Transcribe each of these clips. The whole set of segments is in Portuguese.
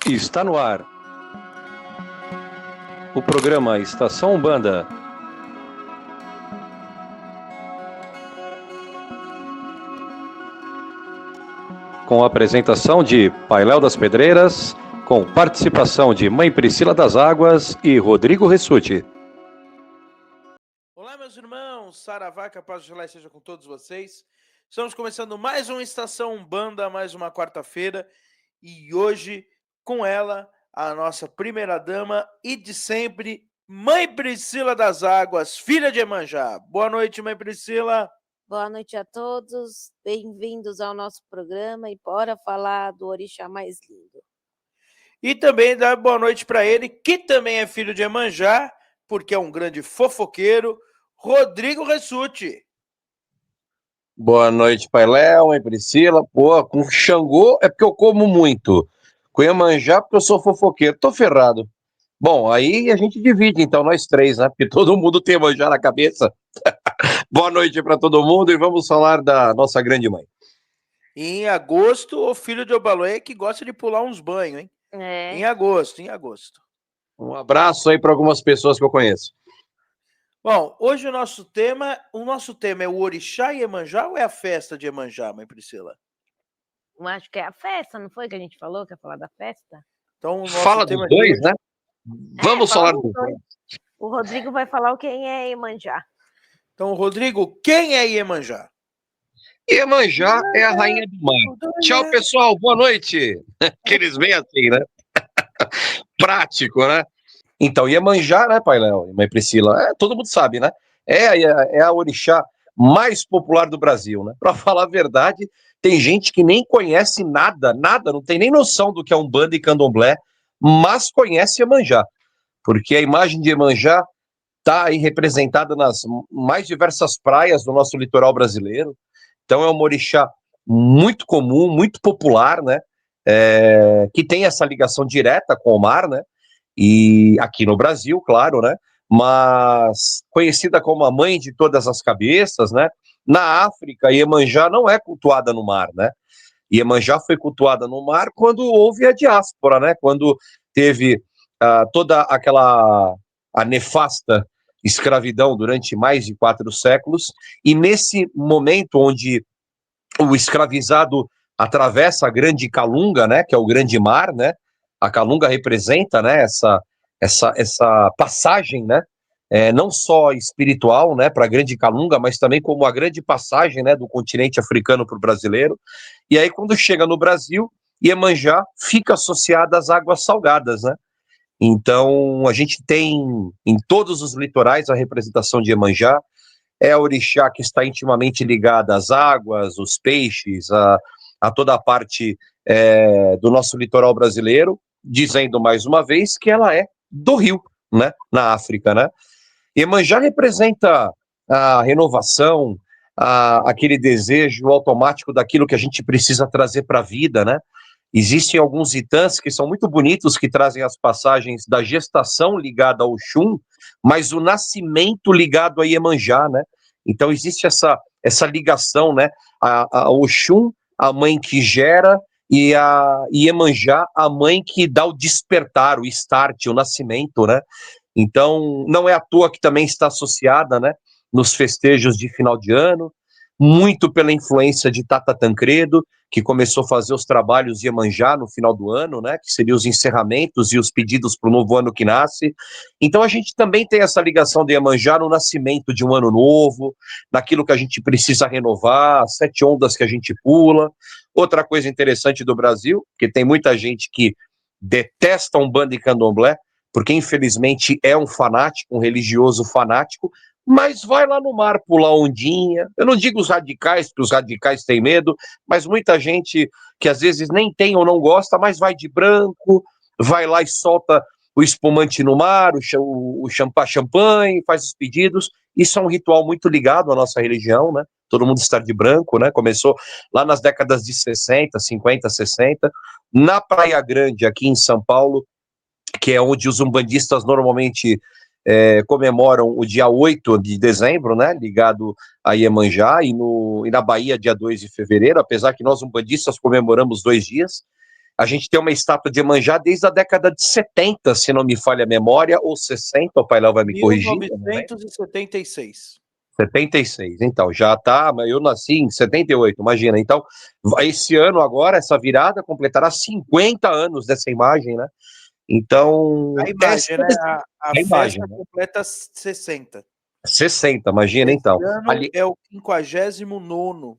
Está no ar o programa Estação Umbanda. Com a apresentação de Pailéu das Pedreiras, com participação de Mãe Priscila das Águas e Rodrigo Ressuti. Olá, meus irmãos, Saravá, que a paz de Gelé seja com todos vocês. Estamos começando mais uma Estação Umbanda, mais uma quarta-feira, e hoje com ela, a nossa primeira dama e de sempre, Mãe Priscila das Águas, filha de Iemanjá. Boa noite, Mãe Priscila. Boa noite a todos, bem-vindos ao nosso programa e bora falar do orixá mais lindo. E também dá boa noite para ele, que também é filho de Iemanjá, porque é um grande fofoqueiro, Rodrigo Ressuti. Boa noite, Pailéu, Mãe Priscila. Pô, com Xangô é porque eu como muito. Com Iemanjá porque eu sou fofoqueiro. Tô ferrado. Bom, aí a gente divide, então, nós três, né? Porque todo mundo tem Iemanjá na cabeça. Boa noite para todo mundo e vamos falar da nossa grande mãe. Em agosto, o filho de Obaloé que gosta de pular uns banhos, hein? É. Em agosto. Um abraço aí para algumas pessoas que eu conheço. Bom, hoje o nosso tema é o orixá e Iemanjá ou é a festa de Iemanjá, Mãe Priscila? Eu acho que é a festa, não foi que a gente falou que ia falar da festa? Então, o nosso Fala tema dos dois, hoje, né? Vamos falar dos dos dois. O Rodrigo vai falar quem é Iemanjá. Então, Rodrigo, quem é Iemanjá? Iemanjá é a rainha do mar. Tchau, pessoal. Boa noite. Que eles vêm assim, né? Prático, né? Então, Iemanjá, né, Pailéu? Mãe Priscila, todo mundo sabe, né? É a orixá mais popular do Brasil, né? Para falar a verdade, tem gente que nem conhece nada, não tem nem noção do que é Umbanda e Candomblé, mas conhece Iemanjá, porque a imagem de Iemanjá está aí representada nas mais diversas praias do nosso litoral brasileiro. Então, é uma orixá muito comum, muito popular, né? Que tem essa ligação direta com o mar, né? E aqui no Brasil, claro, né? Mas conhecida como a mãe de todas as cabeças, né? Na África, Iemanjá não é cultuada no mar, né? Iemanjá foi cultuada no mar quando houve a diáspora, né? Quando teve toda a nefasta escravidão durante mais de 4 séculos, e nesse momento onde o escravizado atravessa a grande Calunga, né? Que é o grande mar, né? A Calunga representa, né, essa passagem, né, não só espiritual, né, para a grande Calunga, mas também como a grande passagem, né, do continente africano para o brasileiro. E aí, quando chega no Brasil, Iemanjá fica associada às águas salgadas, né? Então, a gente tem em todos os litorais a representação de Iemanjá. É a orixá que está intimamente ligada às águas, os peixes, a toda a parte do nosso litoral brasileiro, dizendo mais uma vez que ela é do Rio, né, na África, né? Iemanjá representa a renovação, aquele desejo automático daquilo que a gente precisa trazer para a vida, né? Existem alguns itãs que são muito bonitos, que trazem as passagens da gestação ligada ao Oxum, mas o nascimento ligado a Iemanjá, né? Então existe essa ligação, né? A Oxum, a mãe que gera, e a Iemanjá, a mãe que dá o despertar, o start, o nascimento, né? Então, não é à toa que também está associada, né, nos festejos de final de ano, muito pela influência de Tata Tancredo, que começou a fazer os trabalhos de Iemanjá no final do ano, né, que seriam os encerramentos e os pedidos para o novo ano que nasce. Então, a gente também tem essa ligação de Iemanjá no nascimento de um ano novo, naquilo que a gente precisa renovar, as 7 ondas que a gente pula. Outra coisa interessante do Brasil, que tem muita gente que detesta Umbanda e Candomblé, porque infelizmente é um fanático, um religioso fanático, mas vai lá no mar pular ondinha. Eu não digo os radicais, porque os radicais têm medo, mas muita gente que às vezes nem tem ou não gosta, mas vai de branco, vai lá e solta o espumante no mar, o champanhe, faz os pedidos. Isso é um ritual muito ligado à nossa religião, né? Todo mundo estar de branco, né? Começou lá nas décadas de 60, 50, 60, na Praia Grande, aqui em São Paulo, que é onde os umbandistas normalmente comemoram o dia 8 de dezembro, né, ligado a Iemanjá, e na Bahia, dia 2 de fevereiro, apesar que nós umbandistas comemoramos 2 dias. A gente tem uma estátua de Iemanjá desde a década de 70, se não me falha a memória, ou 60, o Pai Léo vai me corrigir. 1976. 76, então, já tá, eu nasci em 78, imagina. Então, esse ano agora, essa virada, completará 50 anos dessa imagem, né? Então, A imagem, né? A imagem, festa né? completa 60. 60, imagina, Esse então. ano Ali, é o 59º.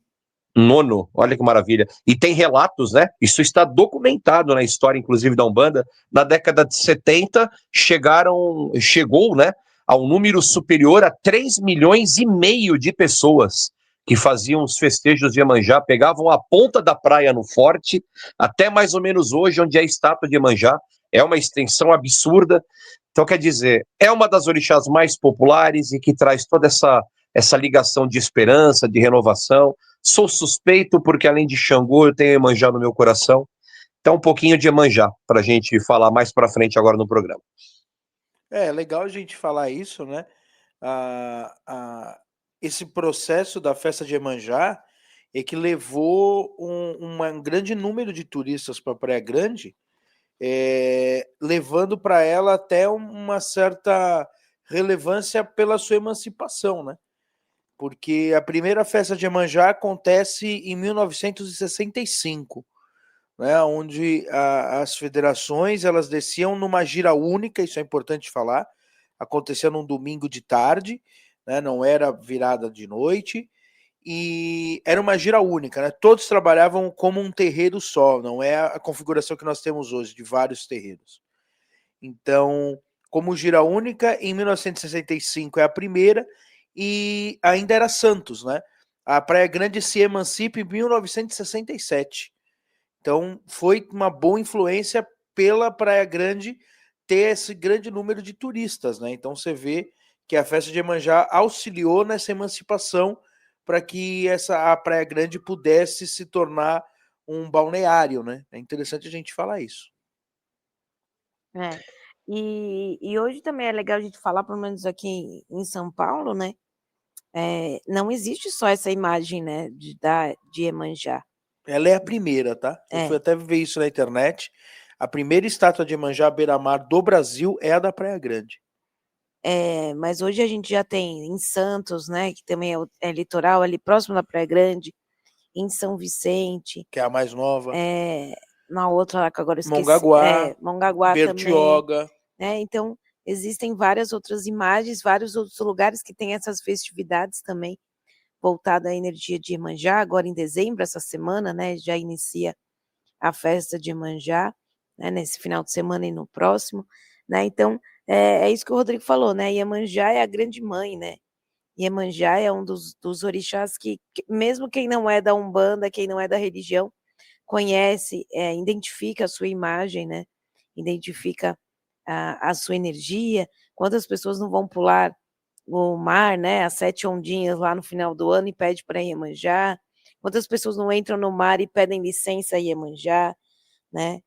nono, olha que maravilha. E tem relatos, né? Isso está documentado na história, inclusive, da Umbanda. Na década de 70, chegou, né, a um número superior a 3,5 milhões de pessoas que faziam os festejos de Iemanjá, pegavam a ponta da praia no forte, até mais ou menos hoje, onde é a estátua de Iemanjá. É uma extensão absurda. Então, quer dizer, é uma das orixás mais populares e que traz toda essa ligação de esperança, de renovação. Sou suspeito porque, além de Xangô, eu tenho Iemanjá no meu coração. Então, um pouquinho de Iemanjá, para a gente falar mais para frente agora no programa. É legal a gente falar isso, né? Esse processo da festa de Iemanjá é que levou um grande número de turistas para Praia Grande, levando para ela até uma certa relevância pela sua emancipação, né? Porque a primeira festa de Iemanjá acontece em 1965, né, onde as federações elas desciam numa gira única, isso é importante falar, acontecia num domingo de tarde, né, não era virada de noite, e era uma gira única, né, todos trabalhavam como um terreiro só, não é a configuração que nós temos hoje, de vários terreiros. Então, como gira única, em 1965 é a primeira, e ainda era Santos, né? A Praia Grande se emancipa em 1967. Então, foi uma boa influência pela Praia Grande ter esse grande número de turistas, né? Então, você vê que a festa de Iemanjá auxiliou nessa emancipação para que a Praia Grande pudesse se tornar um balneário, né? É interessante a gente falar isso. É. E hoje também é legal a gente falar, pelo menos aqui em São Paulo, né? Não existe só essa imagem, né, de Iemanjá. Ela é a primeira, tá? Eu fui até ver isso na internet. A primeira estátua de Iemanjá à beira-mar do Brasil é a da Praia Grande. Mas hoje a gente já tem em Santos, né, que também é litoral, ali próximo da Praia Grande, em São Vicente. Que é a mais nova. Na outra lá que agora eu esqueci. Mongaguá, Bertioga. Também. Então, existem várias outras imagens, vários outros lugares que têm essas festividades também, voltada à energia de Iemanjá. Agora em dezembro, essa semana, né, já inicia a festa de Iemanjá, né, nesse final de semana e no próximo, né? Então, é isso que o Rodrigo falou, né? Iemanjá é a grande mãe, né? Iemanjá é um dos orixás que, mesmo quem não é da Umbanda, quem não é da religião, conhece, identifica a sua imagem, né? Identifica a sua energia. Quantas pessoas não vão pular o mar, né? As 7 ondinhas lá no final do ano e pede para Iemanjá? Quantas pessoas não entram no mar e pedem licença a Iemanjá, né?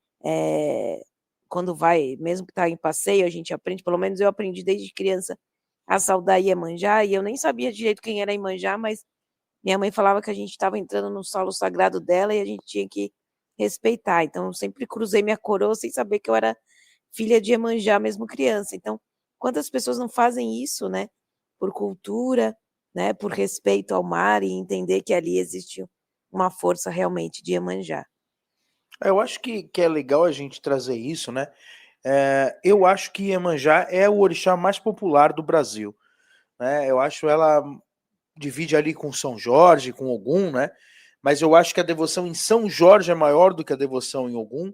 Quando vai, mesmo que está em passeio, a gente aprende, pelo menos eu aprendi desde criança a saudar Iemanjá, e eu nem sabia direito quem era Iemanjá, mas minha mãe falava que a gente estava entrando no solo sagrado dela e a gente tinha que respeitar. Então, eu sempre cruzei minha coroa sem saber que eu era filha de Iemanjá, mesmo criança. Então, quantas pessoas não fazem isso, né? Por cultura, né? Por respeito ao mar e entender que ali existe uma força realmente de Iemanjá. Eu acho que é legal a gente trazer isso, né? Eu acho que Iemanjá é o orixá mais popular do Brasil, né? Eu acho ela divide ali com São Jorge, com Ogum, né? Mas eu acho que a devoção em São Jorge é maior do que a devoção em Ogum,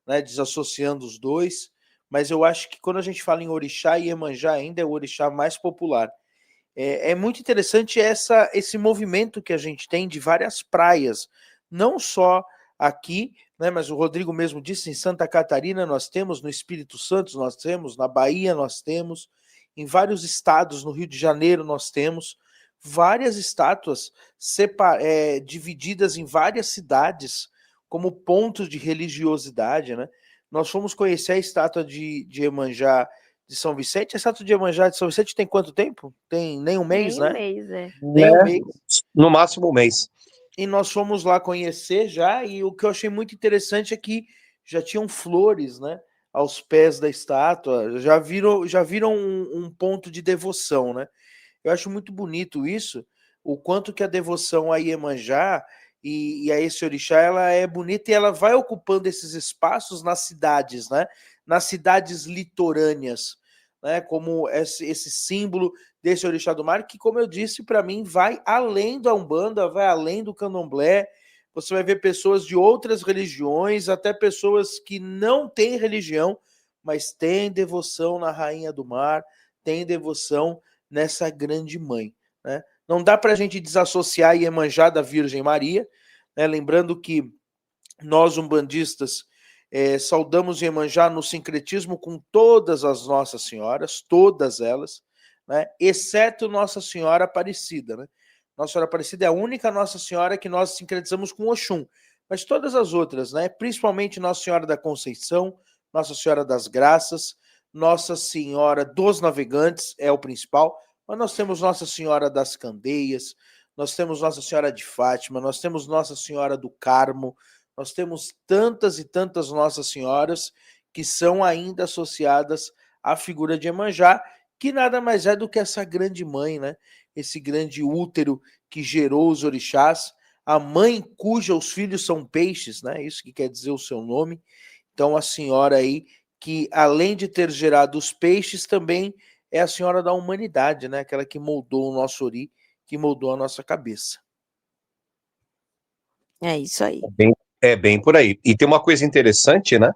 né? Desassociando os dois. Mas eu acho que quando a gente fala em orixá, Iemanjá ainda é o orixá mais popular. É muito interessante esse movimento que a gente tem de várias praias, não só aqui, né, mas o Rodrigo mesmo disse, em Santa Catarina nós temos, no Espírito Santo nós temos, na Bahia nós temos, em vários estados, no Rio de Janeiro nós temos, várias estátuas divididas em várias cidades como pontos de religiosidade, né? Nós fomos conhecer a estátua de Iemanjá de São Vicente. A estátua de Iemanjá de São Vicente tem quanto tempo? Tem nem um mês, nem né? Um mês, Nem um mês. No máximo um mês. E nós fomos lá conhecer já, e o que eu achei muito interessante é que já tinham flores, né, aos pés da estátua, já viram um ponto de devoção, né? Eu acho muito bonito isso, o quanto que a devoção a Iemanjá e a esse orixá, ela é bonita e ela vai ocupando esses espaços nas cidades, né? Nas cidades litorâneas, né? Como esse símbolo desse orixá do mar, que, como eu disse, para mim, vai além da Umbanda, vai além do Candomblé. Você vai ver pessoas de outras religiões, até pessoas que não têm religião, mas têm devoção na Rainha do Mar, têm devoção nessa grande mãe, né? Não dá para a gente desassociar Iemanjá da Virgem Maria, né? Lembrando que nós, umbandistas, saudamos Iemanjá no sincretismo com todas as Nossas Senhoras, todas elas, né? Exceto Nossa Senhora Aparecida, né? Nossa Senhora Aparecida é a única Nossa Senhora que nós sincretizamos com Oxum, mas todas as outras, né? Principalmente Nossa Senhora da Conceição, Nossa Senhora das Graças, Nossa Senhora dos Navegantes é o principal, mas nós temos Nossa Senhora das Candeias, nós temos Nossa Senhora de Fátima, nós temos Nossa Senhora do Carmo, nós temos tantas e tantas Nossas Senhoras que são ainda associadas à figura de Iemanjá, que nada mais é do que essa grande mãe, né? Esse grande útero que gerou os orixás, a mãe cuja os filhos são peixes, né? Isso que quer dizer o seu nome. Então, a senhora aí, que além de ter gerado os peixes, também é a senhora da humanidade, né? Aquela que moldou o nosso ori, que moldou a nossa cabeça. É isso aí. É bem por aí. E tem uma coisa interessante, né?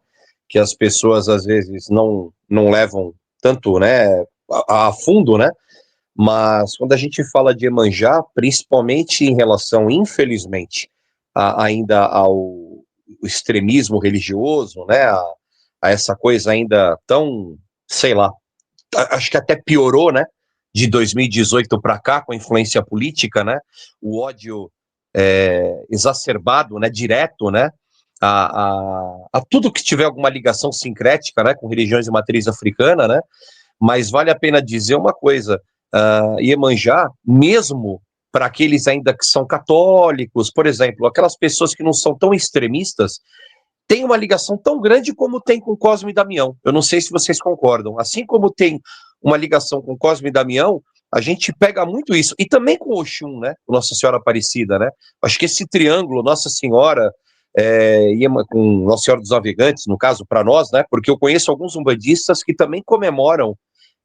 Que as pessoas às vezes não levam tanto, né, a fundo, né? Mas quando a gente fala de Iemanjá, principalmente em relação, infelizmente, ainda ao extremismo religioso, né? A essa coisa ainda tão, sei lá, acho que até piorou, né? De 2018 para cá, com a influência política, né? O ódio exacerbado, né? Direto, né? A tudo que tiver alguma ligação sincrética, né? Com religiões de matriz africana, né? Mas vale a pena dizer uma coisa: Iemanjá, mesmo para aqueles ainda que são católicos, por exemplo, aquelas pessoas que não são tão extremistas, tem uma ligação tão grande como tem com Cosme e Damião. Eu não sei se vocês concordam. Assim como tem uma ligação com Cosme e Damião, a gente pega muito isso. E também com Oxum, né? Nossa Senhora Aparecida, né? Acho que esse triângulo, Nossa Senhora, com Nossa Senhora dos Navegantes, no caso, para nós, né? Porque eu conheço alguns umbandistas que também comemoram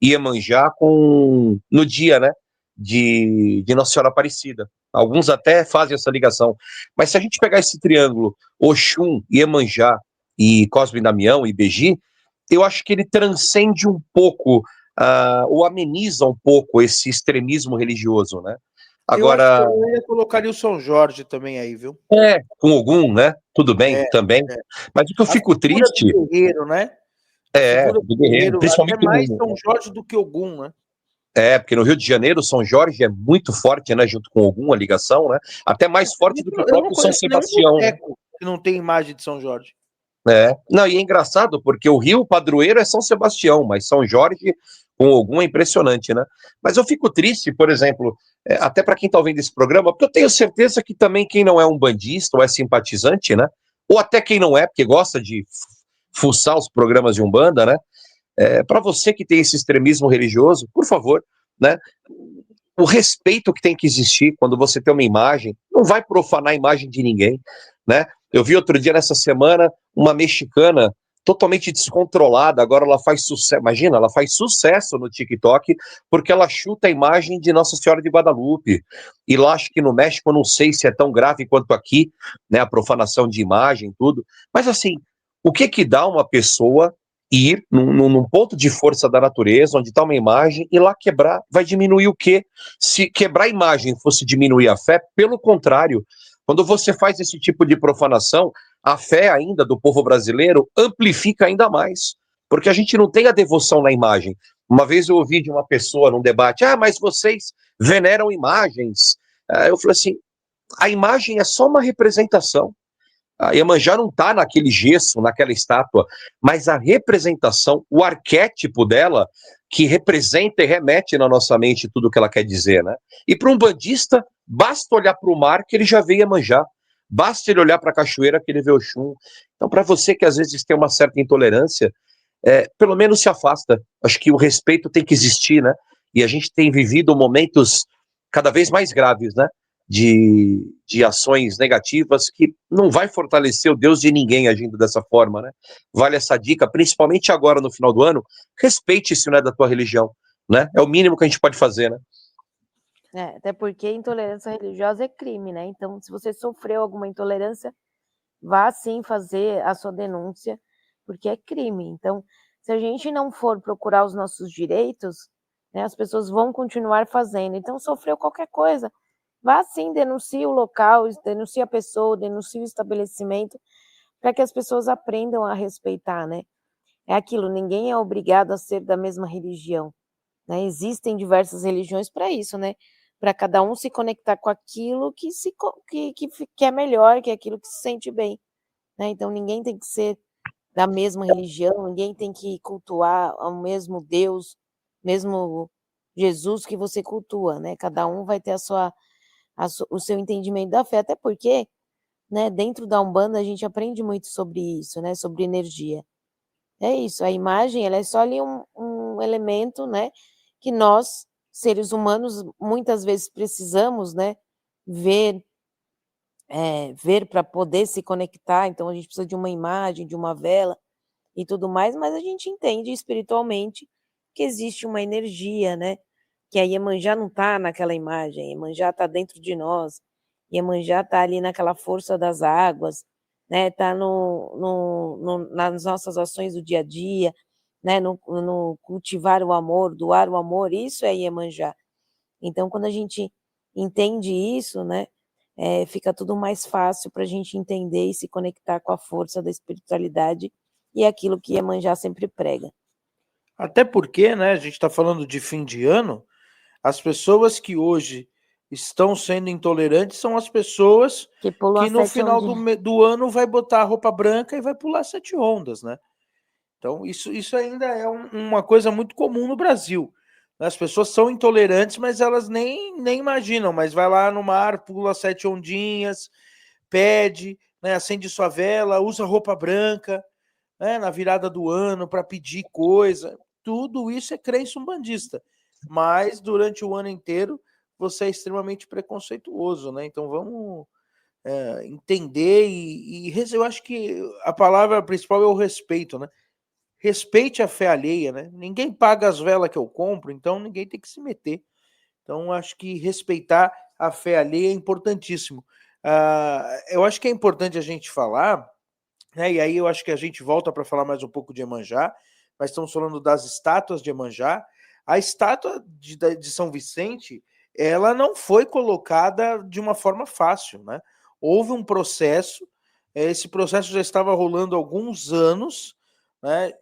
Iemanjá no dia, né? De Nossa Senhora Aparecida. Alguns até fazem essa ligação. Mas se a gente pegar esse triângulo Oxum, Iemanjá e Cosme e Damião e Beji, eu acho que ele transcende um pouco, ou ameniza um pouco esse extremismo religioso, né? Agora, eu ainda colocaria o São Jorge também aí, viu? Com Ogum, né? Tudo bem, também. Mas o que eu fico triste... Do guerreiro, né? Do guerreiro, principalmente até mais São Jorge do que Ogum, né? Porque no Rio de Janeiro, São Jorge é muito forte, né? Junto com Ogum, a ligação, né? Até mais forte do que o próprio São Sebastião. Né? Que não tem imagem de São Jorge. Não, e é engraçado, porque o rio padroeiro é São Sebastião, mas São Jorge com Ogum é impressionante, né? Mas eu fico triste, por exemplo, até para quem está ouvindo esse programa, porque eu tenho certeza que também quem não é um bandista ou é simpatizante, né? Ou até quem não é, porque gosta de fuçar os programas de Umbanda, né? Para você que tem esse extremismo religioso, por favor, né? O respeito que tem que existir quando você tem uma imagem, não vai profanar a imagem de ninguém, né? Eu vi outro dia, nessa semana, uma mexicana totalmente descontrolada, agora ela faz sucesso, imagina, ela faz sucesso no TikTok, porque ela chuta a imagem de Nossa Senhora de Guadalupe, e lá acho que no México, eu não sei se é tão grave quanto aqui, né, a profanação de imagem, tudo, mas assim, o que dá uma pessoa ir num ponto de força da natureza, onde está uma imagem, e lá quebrar, vai diminuir o quê? Se quebrar a imagem fosse diminuir a fé, pelo contrário, quando você faz esse tipo de profanação, a fé ainda do povo brasileiro amplifica ainda mais, porque a gente não tem a devoção na imagem. Uma vez eu ouvi de uma pessoa num debate, mas vocês veneram imagens. Eu falei assim, a imagem é só uma representação. A Iemanjá não está naquele gesso, naquela estátua, mas a representação, o arquétipo dela, que representa e remete na nossa mente tudo o que ela quer dizer, né? E para um bandista, basta olhar para o mar que ele já vê Iemanjá. Basta ele olhar para a cachoeira que ele vê o Oxum. Então, para você que às vezes tem uma certa intolerância, pelo menos se afasta. Acho que o respeito tem que existir, né? E a gente tem vivido momentos cada vez mais graves, né? De ações negativas que não vai fortalecer o Deus de ninguém agindo dessa forma, né? Vale essa dica, principalmente agora no final do ano, respeite se não é da tua religião, né? É o mínimo que a gente pode fazer, né? Até porque intolerância religiosa é crime, né? Então, se você sofreu alguma intolerância, vá sim fazer a sua denúncia, porque é crime. Então, se a gente não for procurar os nossos direitos, né, as pessoas vão continuar fazendo. Então, sofreu qualquer coisa, vá sim, denuncie o local, denuncie a pessoa, denuncie o estabelecimento, para que as pessoas aprendam a respeitar, né? É aquilo, ninguém é obrigado a ser da mesma religião, né? Existem diversas religiões para isso, né? Para cada um se conectar com aquilo que é melhor, que é aquilo que se sente bem, né? Então ninguém tem que ser da mesma religião, ninguém tem que cultuar o mesmo Deus, mesmo Jesus que você cultua, né? Cada um vai ter o seu entendimento da fé, até porque, né, dentro da Umbanda a gente aprende muito sobre isso, né? Sobre energia. É isso, a imagem ela é só ali um elemento, né, que nós, seres humanos, muitas vezes precisamos, né, ver, ver para poder se conectar, então a gente precisa de uma imagem, de uma vela e tudo mais, mas a gente entende espiritualmente que existe uma energia, né, que a Iemanjá não está naquela imagem, a Iemanjá está dentro de nós, Iemanjá está ali naquela força das águas, né, está nas nossas ações do dia a dia, né, no cultivar o amor, doar o amor, isso é Iemanjá. Então, quando a gente entende isso, né, fica tudo mais fácil para a gente entender e se conectar com a força da espiritualidade e aquilo que Iemanjá sempre prega. Até porque, né, a gente está falando de fim de ano, as pessoas que hoje estão sendo intolerantes são as pessoas Que pulam que as no 7 final ondinhas. do ano vai botar a roupa branca e vai pular 7 ondas, né? Então, isso ainda é uma coisa muito comum no Brasil. As pessoas são intolerantes, mas elas nem imaginam, mas vai lá no mar, pula 7 ondinhas, pede, né, acende sua vela, usa roupa branca, né, na virada do ano para pedir coisa. Tudo isso é crença umbandista. Mas durante o ano inteiro você é extremamente preconceituoso, né? Então vamos entender eu acho que a palavra principal é o respeito, né? Respeite a fé alheia, né? Ninguém paga as velas que eu compro, então ninguém tem que se meter. Então, acho que respeitar a fé alheia é importantíssimo. Eu acho que é importante a gente falar, né? E aí eu acho que a gente volta para falar mais um pouco de Iemanjá, mas estamos falando das estátuas de Iemanjá. A estátua de São Vicente, ela não foi colocada de uma forma fácil, né? Houve um processo, esse processo já estava rolando há alguns anos, né?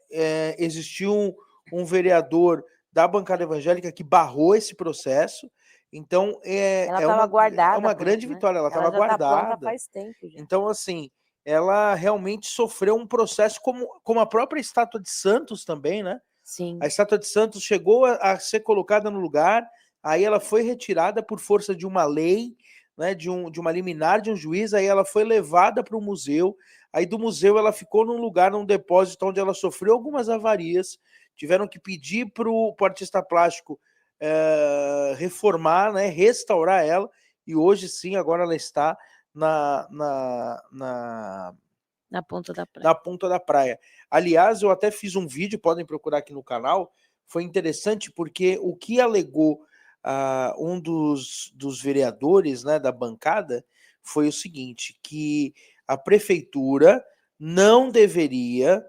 Existiu um vereador da bancada evangélica que barrou esse processo, então Ela estava guardada, uma grande né? vitória, ela estava já está pronta guardada. faz tempo já. Então, assim, ela realmente sofreu um processo como a própria estátua de Santos também, né? Sim. A estátua de Santos chegou a ser colocada no lugar, aí ela foi retirada por força de uma lei, né, de uma liminar de um juiz, aí ela foi levada para o museu, aí do museu ela ficou num lugar, num depósito onde ela sofreu algumas avarias, tiveram que pedir para o artista plástico reformar, né, restaurar ela, e hoje sim, agora ela está na ponta da praia. Na ponta da praia. Aliás, eu até fiz um vídeo, podem procurar aqui no canal, foi interessante porque o que alegou um dos vereadores, né, da bancada foi o seguinte, que a prefeitura não deveria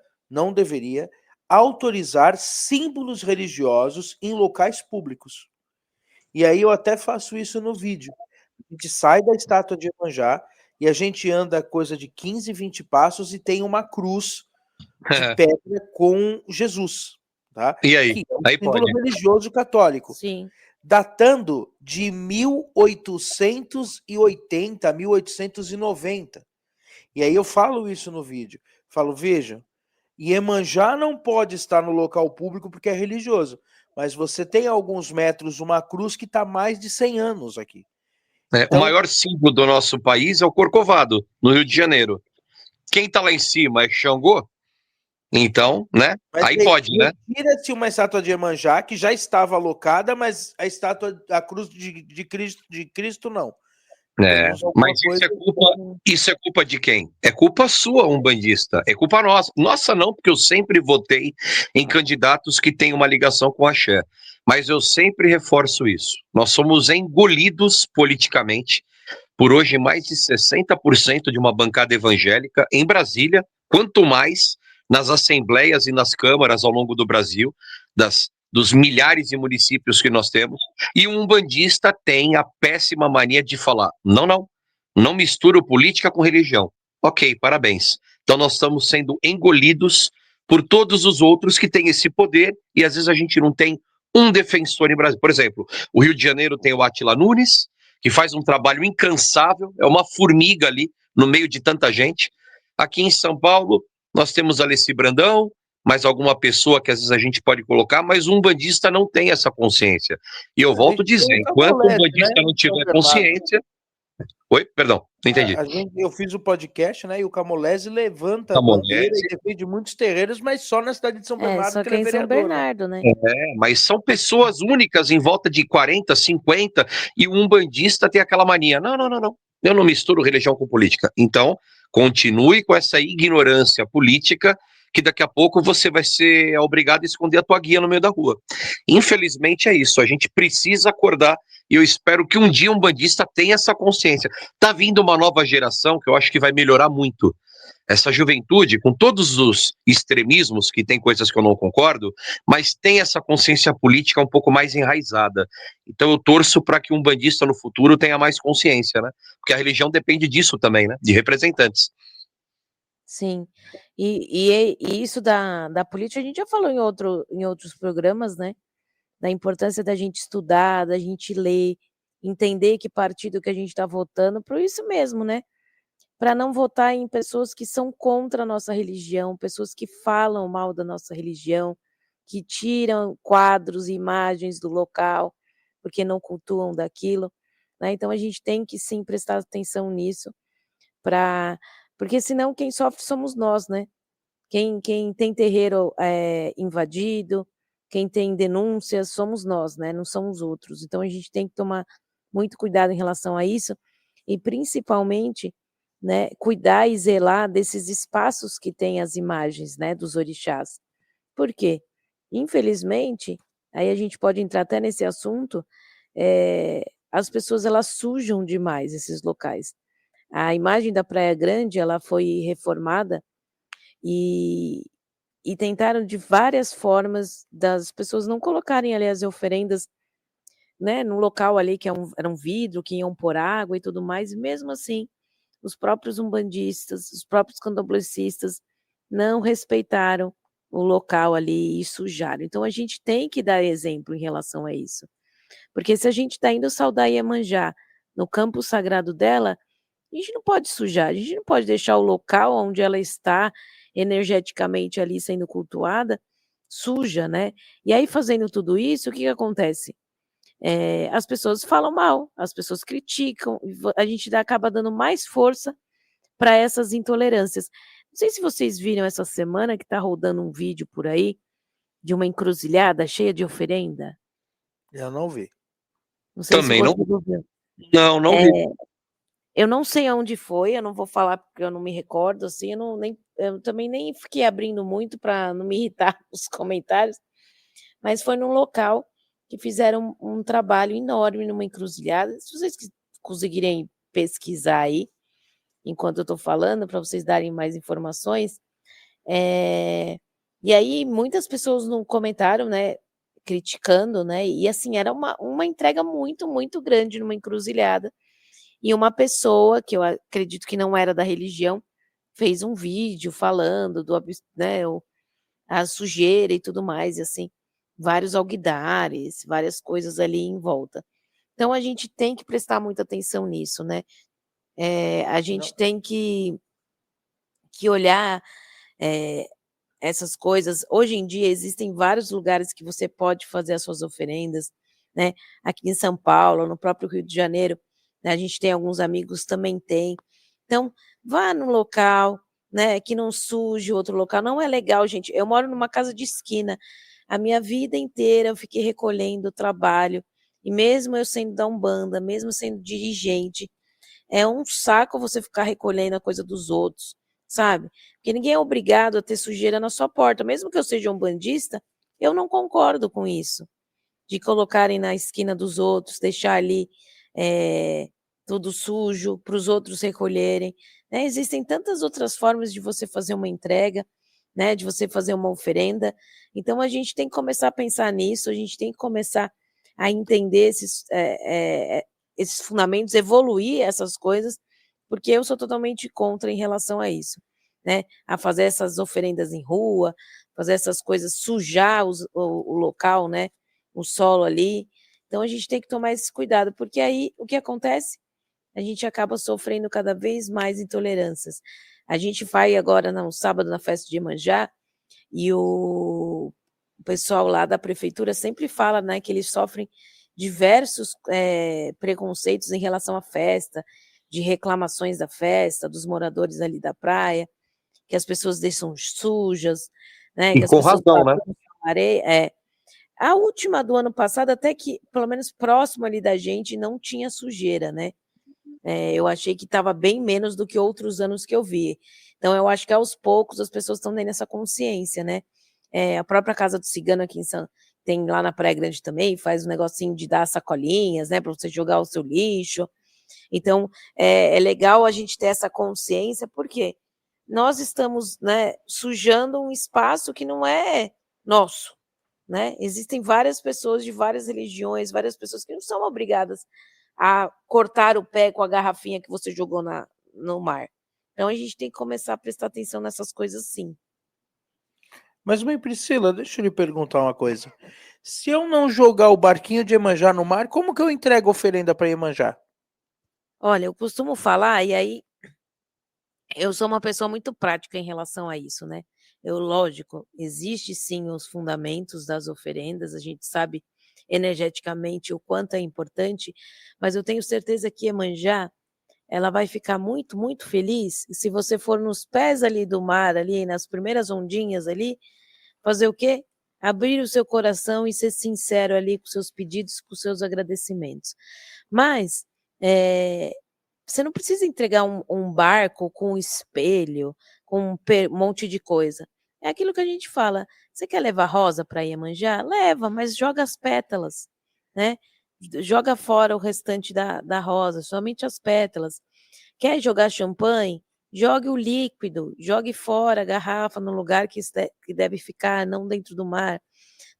autorizar símbolos religiosos em locais públicos. E aí eu até faço isso no vídeo. A gente sai da estátua de Iemanjá e a gente anda coisa de 15, 20 passos e tem uma cruz de pedra com Jesus, tá? E aí? Que é um Aí símbolo pode. religioso católico. Sim. Datando de 1880 a 1890. E aí eu falo isso no vídeo. Falo, vejam, Iemanjá não pode estar no local público porque é religioso, mas você tem a alguns metros uma cruz que está mais de 100 anos aqui. O Então, maior símbolo do nosso país é o Corcovado, no Rio de Janeiro. Quem tá lá em cima é Xangô? Então, né? mas Aí pode, né? retira-se uma estátua de Iemanjá que já estava alocada, mas a estátua, a cruz de Cristo não. Temos alguma Mas coisa. isso é culpa de quem? É culpa sua, umbandista. É culpa nossa. Nossa, não, porque eu sempre votei em candidatos que têm uma ligação com a Axé. Mas eu sempre reforço isso. Nós somos engolidos politicamente por hoje mais de 60% de uma bancada evangélica em Brasília, quanto mais nas assembleias e nas câmaras ao longo do Brasil, dos milhares de municípios que nós temos, e um umbandista tem a péssima mania de falar, não misturo política com religião. Ok, parabéns. Então nós estamos sendo engolidos por todos os outros que têm esse poder, e às vezes a gente não tem um defensor em Brasil. Por exemplo, o Rio de Janeiro tem o Átila Nunes, que faz um trabalho incansável, é uma formiga ali no meio de tanta gente. Aqui em São Paulo, nós temos Alessi Brandão, mais alguma pessoa que às vezes a gente pode colocar, mas um bandista não tem essa consciência. E eu volto a dizer, enquanto um bandista não tiver consciência... Oi? Perdão, não entendi. Eu fiz o podcast, né? E o Camolese levanta a Camolese. bandeira e defende muitos terreiros, mas só na cidade de São Bernardo, só que que ele é em São vereador, Bernardo, né? Mas são pessoas únicas em volta de 40, 50, e o umbandista tem aquela mania. Não. Eu não misturo religião com política. Então, continue com essa ignorância política, que daqui a pouco você vai ser obrigado a esconder a tua guia no meio da rua. Infelizmente é isso. A gente precisa acordar, e eu espero que um dia um bandista tenha essa consciência. Tá vindo uma nova geração que eu acho que vai melhorar muito. Essa juventude, com todos os extremismos, que tem coisas que eu não concordo, mas tem essa consciência política um pouco mais enraizada. Então eu torço para que um bandista no futuro tenha mais consciência, né? Porque a religião depende disso também, né? De representantes. Sim. E isso da política, a gente já falou em outros programas, né? Da importância da gente estudar, da gente ler, entender que partido que a gente está votando, por isso mesmo, né? Para não votar em pessoas que são contra a nossa religião, pessoas que falam mal da nossa religião, que tiram quadros e imagens do local, porque não cultuam daquilo, né? Então a gente tem que sim prestar atenção nisso, porque senão quem sofre somos nós, né? Quem tem terreiro invadido, quem tem denúncias, somos nós, né? Não são os outros. Então a gente tem que tomar muito cuidado em relação a isso, e principalmente, né, cuidar e zelar desses espaços que tem as imagens, né, dos orixás. Por quê? Infelizmente, aí a gente pode entrar até nesse assunto, as pessoas elas sujam demais esses locais. A imagem da Praia Grande, ela foi reformada e tentaram de várias formas das pessoas não colocarem ali as oferendas, né, no local ali que era um vidro, que iam pôr água e tudo mais, e mesmo assim, os próprios umbandistas, os próprios candomblecistas não respeitaram o local ali e sujaram. Então a gente tem que dar exemplo em relação a isso. Porque se a gente está indo saudar Iemanjá no campo sagrado dela, a gente não pode sujar, a gente não pode deixar o local onde ela está energeticamente ali sendo cultuada suja, né? E aí fazendo tudo isso, o que acontece? As pessoas falam mal, as pessoas criticam, a gente acaba dando mais força para essas intolerâncias. Não sei se vocês viram essa semana que está rodando um vídeo por aí de uma encruzilhada cheia de oferenda. Eu não vi. Não sei Também se não. você viu. Não vi. Eu não sei aonde foi, eu não vou falar porque eu não me recordo, assim, eu também nem fiquei abrindo muito para não me irritar os comentários, mas foi num local que fizeram um trabalho enorme numa encruzilhada. Se vocês conseguirem pesquisar aí, enquanto eu estou falando, para vocês darem mais informações, e aí muitas pessoas no comentaram, né, criticando, né, e assim, era uma entrega muito, muito grande numa encruzilhada, e uma pessoa, que eu acredito que não era da religião, fez um vídeo falando né, a sujeira e tudo mais, e assim, vários alguidares, várias coisas ali em volta. Então a gente tem que prestar muita atenção nisso, né? A gente tem que olhar essas coisas. Hoje em dia existem vários lugares que você pode fazer as suas oferendas, né? Aqui em São Paulo, no próprio Rio de Janeiro, né? A gente tem alguns amigos também tem. Então, vá no local, né, que não suje o outro local. Não é legal, gente. Eu moro numa casa de esquina. A minha vida inteira eu fiquei recolhendo trabalho. E mesmo eu sendo da Umbanda, mesmo sendo dirigente, é um saco você ficar recolhendo a coisa dos outros, sabe? Porque ninguém é obrigado a ter sujeira na sua porta. Mesmo que eu seja umbandista, eu não concordo com isso. De colocarem na esquina dos outros, deixar ali tudo sujo para os outros recolherem, né? Existem tantas outras formas de você fazer uma entrega, né? De você fazer uma oferenda. Então a gente tem que começar a pensar nisso, a gente tem que começar a entender esses fundamentos, evoluir essas coisas, porque eu sou totalmente contra em relação a isso, né? A fazer essas oferendas em rua, fazer essas coisas, sujar o local, né? O solo ali. Então a gente tem que tomar esse cuidado, porque aí o que acontece? A gente acaba sofrendo cada vez mais intolerâncias. A gente vai agora no sábado na festa de Iemanjá e o pessoal lá da prefeitura sempre fala, né, que eles sofrem diversos preconceitos em relação à festa, de reclamações da festa, dos moradores ali da praia, que as pessoas deixam sujas, né, que E as com pessoas razão, né? bagunçam a areia. A última do ano passado, até que, pelo menos próximo ali da gente, não tinha sujeira, né? Eu achei que estava bem menos do que outros anos que eu vi. Então, eu acho que aos poucos as pessoas estão tendo essa consciência, né? A própria Casa do Cigano aqui tem lá na Praia Grande também, faz um negocinho de dar sacolinhas, né? Para você jogar o seu lixo. Então, é legal a gente ter essa consciência, porque nós estamos, né, sujando um espaço que não é nosso, né? Existem várias pessoas de várias religiões, várias pessoas que não são obrigadas a cortar o pé com a garrafinha que você jogou no mar. Então a gente tem que começar a prestar atenção nessas coisas, sim. Mas, mãe Priscila, deixa eu lhe perguntar uma coisa. Se eu não jogar o barquinho de Iemanjá no mar, como que eu entrego oferenda para Iemanjá? Olha, eu costumo falar, e aí eu sou uma pessoa muito prática em relação a isso, né? Lógico, existe sim os fundamentos das oferendas, a gente sabe energeticamente o quanto é importante, mas eu tenho certeza que Iemanjá, ela vai ficar muito, muito feliz se você for nos pés ali do mar, ali nas primeiras ondinhas ali, fazer o quê? Abrir o seu coração e ser sincero ali com seus pedidos, com seus agradecimentos. Mas você não precisa entregar um barco com um espelho, com um monte de coisa. É aquilo que a gente fala. Você quer levar rosa para Iemanjá? Leva, mas joga as pétalas, né? Joga fora o restante da rosa, somente as pétalas. Quer jogar champanhe? Jogue o líquido, jogue fora a garrafa no lugar que deve ficar, não dentro do mar,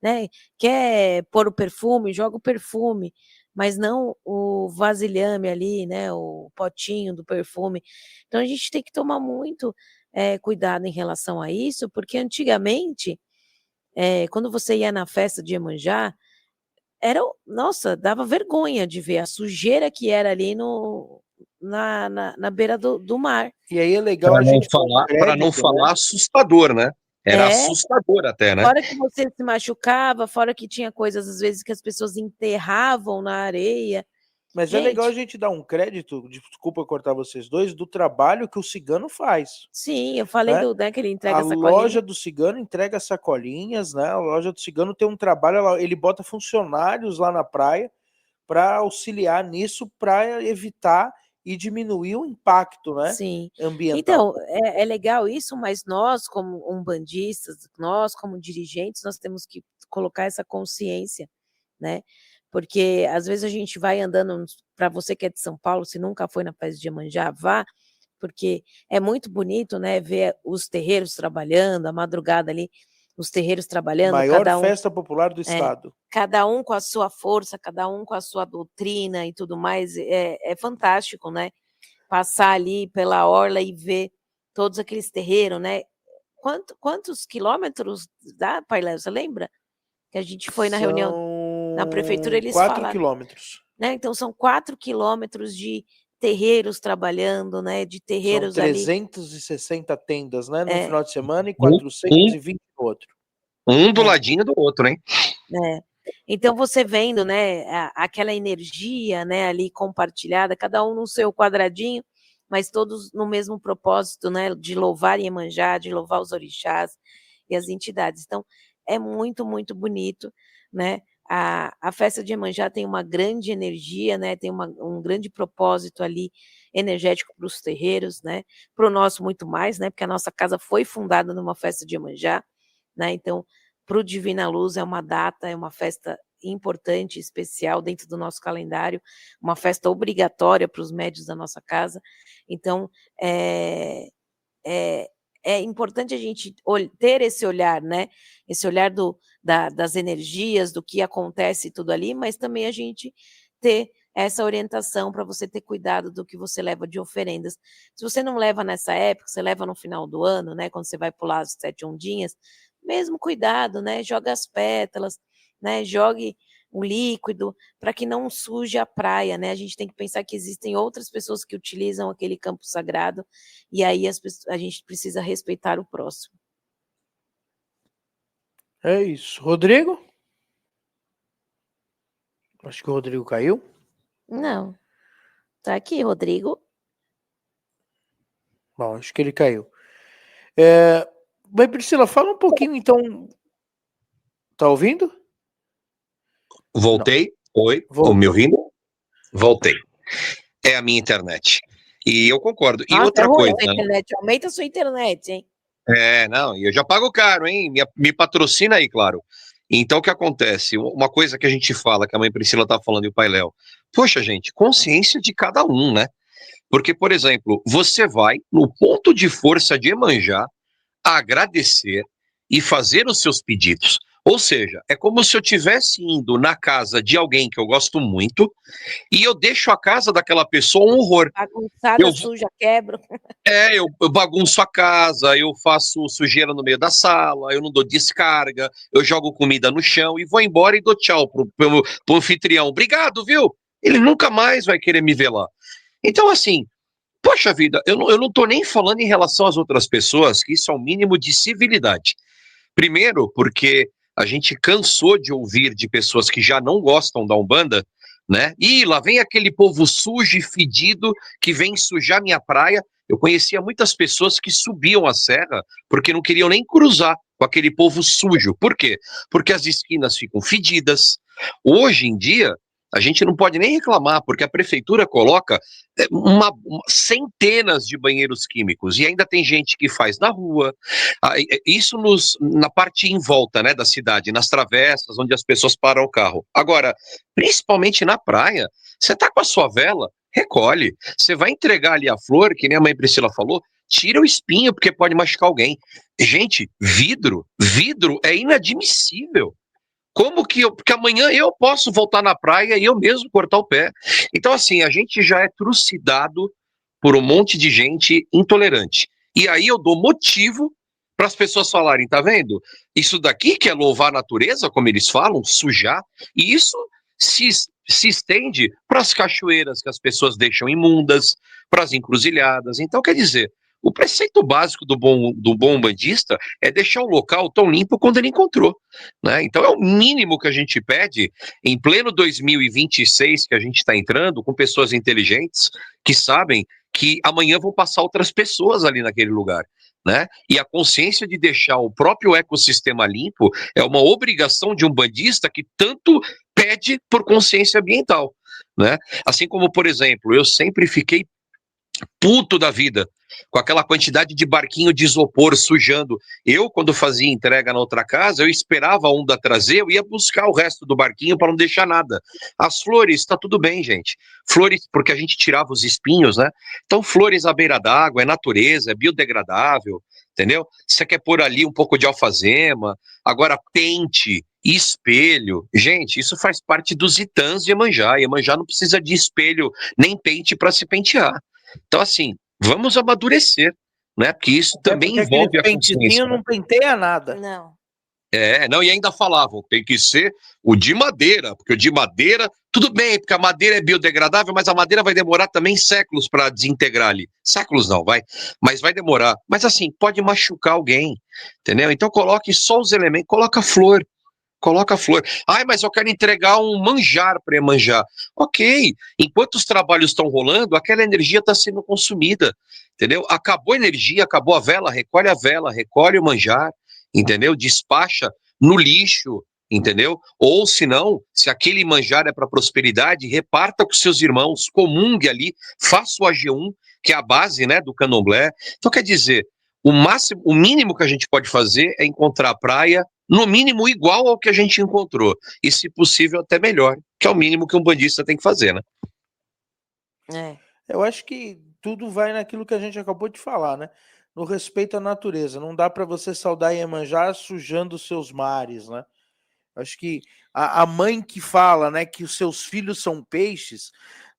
né? Quer pôr o perfume? Joga o perfume, mas não o vasilhame ali, né? O potinho do perfume. Então a gente tem que tomar muito cuidado em relação a isso, porque antigamente, quando você ia na festa de Iemanjá, nossa, dava vergonha de ver a sujeira que era ali na beira do mar. E aí é legal a gente dar um Para não crédito, né? falar assustador, né? Era assustador até, né? Fora que você se machucava, fora que tinha coisas, às vezes, que as pessoas enterravam na areia. Mas é legal a gente dar um crédito, desculpa cortar vocês dois, do trabalho que o cigano faz. Sim, eu falei né? que ele entrega A sacolinha. loja do cigano entrega sacolinhas, né? A loja do cigano tem um trabalho, ele bota funcionários lá na praia para auxiliar nisso, para evitar e diminuir o impacto, né? Sim. Ambiental. Então, é legal isso, mas nós, como umbandistas, nós, como dirigentes, nós temos que colocar essa consciência, né? Porque às vezes a gente vai andando, para você que é de São Paulo, se nunca foi na festa de Iemanjá, vá, porque é muito bonito, né, ver os terreiros trabalhando, a madrugada ali, os terreiros trabalhando, Maior cada um, festa popular do estado. cada um com a sua força, cada um com a sua doutrina e tudo mais, é fantástico, né? Passar ali pela orla e ver todos aqueles terreiros, né? Quantos quilômetros dá, Pailé? Você lembra? Que a gente foi na reunião na prefeitura, eles 4 falaram, quilômetros. né? Então são 4 quilômetros de terreiros trabalhando, né? De São terreiros ali. 360 tendas, né? No final de semana e 420 no outro. Um do ladinho do outro, hein? Então você vendo, né, aquela energia, né, ali compartilhada, cada um no seu quadradinho, mas todos no mesmo propósito, né, de louvar Iemanjá, de louvar os orixás e as entidades. Então, é muito, muito bonito, né? A festa de Iemanjá tem uma grande energia, né? Tem um grande propósito ali energético para os terreiros, né? Para o nosso muito mais, né? Porque a nossa casa foi fundada numa festa de Iemanjá, né? Então, para o Divina Luz é uma data, é uma festa importante, especial dentro do nosso calendário, uma festa obrigatória para os médios da nossa casa. Então, é importante a gente ter esse olhar, né? Esse olhar das energias, do que acontece tudo ali, mas também a gente ter essa orientação para você ter cuidado do que você leva de oferendas. Se você não leva nessa época, você leva no final do ano, né? Quando você vai pular as 7 ondinhas, mesmo cuidado, né? Joga as pétalas, né? Jogue o líquido para que não suje a praia, né? A gente tem que pensar que existem outras pessoas que utilizam aquele campo sagrado e aí a gente precisa respeitar o próximo. É isso. Rodrigo? Acho que o Rodrigo caiu. Não. Tá aqui, Rodrigo. Bom, acho que ele caiu. Mas, Priscila, fala um pouquinho, então. Tá ouvindo? Voltei. Oi, me ouvindo? Voltei. É a minha internet. E eu concordo. E outra coisa. Internet. Aumenta a sua internet, hein? Não, e eu já pago caro, hein? Me patrocina aí, claro. Então, o que acontece? Uma coisa que a gente fala, que a mãe Priscila tá falando e o pai Léo. Poxa, gente, consciência de cada um, né? Porque, por exemplo, você vai no ponto de força de Iemanjá agradecer e fazer os seus pedidos. Ou seja, é como se eu estivesse indo na casa de alguém que eu gosto muito e eu deixo a casa daquela pessoa um horror. Bagunçada, suja, quebro. Eu bagunço a casa, eu faço sujeira no meio da sala, eu não dou descarga, eu jogo comida no chão e vou embora e dou tchau pro anfitrião. Obrigado, viu? Ele nunca mais vai querer me ver lá. Então, assim, poxa vida, eu não tô nem falando em relação às outras pessoas, que isso é o mínimo de civilidade. Primeiro, porque a gente cansou de ouvir de pessoas que já não gostam da Umbanda, né? E lá vem aquele povo sujo e fedido que vem sujar minha praia. Eu conhecia muitas pessoas que subiam a serra porque não queriam nem cruzar com aquele povo sujo. Por quê? Porque as esquinas ficam fedidas. Hoje em dia, a gente não pode nem reclamar, porque a prefeitura coloca centenas de banheiros químicos e ainda tem gente que faz na rua. Isso na parte em volta, né, da cidade, nas travessas, onde as pessoas param o carro. Agora, principalmente na praia, você tá com a sua vela, recolhe. Você vai entregar ali a flor, que nem a mãe Priscila falou, tira o espinho, porque pode machucar alguém. Gente, vidro é inadmissível. Como que porque amanhã eu posso voltar na praia e eu mesmo cortar o pé. Então, assim, a gente já é trucidado por um monte de gente intolerante. E aí eu dou motivo para as pessoas falarem, tá vendo? Isso daqui que é louvar a natureza, como eles falam, sujar, e isso se estende para as cachoeiras que as pessoas deixam imundas, para as encruzilhadas. Então, quer dizer, o preceito básico do bom umbandista é deixar o local tão limpo quando ele encontrou, né? Então é o mínimo que a gente pede em pleno 2026 que a gente está entrando, com pessoas inteligentes que sabem que amanhã vão passar outras pessoas ali naquele lugar, né? E a consciência de deixar o próprio ecossistema limpo é uma obrigação de um umbandista que tanto pede por consciência ambiental, né? Assim como, por exemplo, eu sempre fiquei puto da vida com aquela quantidade de barquinho de isopor sujando. Eu, quando fazia entrega na outra casa, eu esperava a onda trazer, eu ia buscar o resto do barquinho para não deixar nada. As flores, tá tudo bem, gente. Flores, porque a gente tirava os espinhos, né? Então, flores à beira d'água, é natureza, é biodegradável, entendeu? Você quer pôr ali um pouco de alfazema, agora pente, espelho. Gente, isso faz parte dos itãs de Iemanjá. Iemanjá não precisa de espelho nem pente para se pentear. Então, assim, vamos amadurecer, né? Porque isso também envolve a consciência. Não penteia nada. Não. Não, e ainda falavam, tem que ser o de madeira, porque o de madeira, tudo bem, porque a madeira é biodegradável, mas a madeira vai demorar também séculos para desintegrar ali. Séculos não, mas vai demorar. Mas assim, pode machucar alguém, entendeu? Então coloque só os elementos, coloca flor, Coloca flor. Ai, mas eu quero entregar um manjar para Iemanjá. Ok, enquanto os trabalhos estão rolando, aquela energia está sendo consumida, entendeu? Acabou a energia, acabou a vela, recolhe o manjar, entendeu? Despacha no lixo, entendeu? Ou se não, se aquele manjar é para prosperidade, reparta com seus irmãos, comungue ali, faça o AG1, que é a base, né, do candomblé. Então, quer dizer, o mínimo que a gente pode fazer é encontrar a praia, no mínimo igual ao que a gente encontrou, e se possível até melhor, que é o mínimo que um bandista tem que fazer, né? Eu acho que tudo vai naquilo que a gente acabou de falar, né? No respeito à natureza. Não dá para você saudar Iemanjá sujando os seus mares, né? Acho que a mãe que fala, né, que os seus filhos são peixes,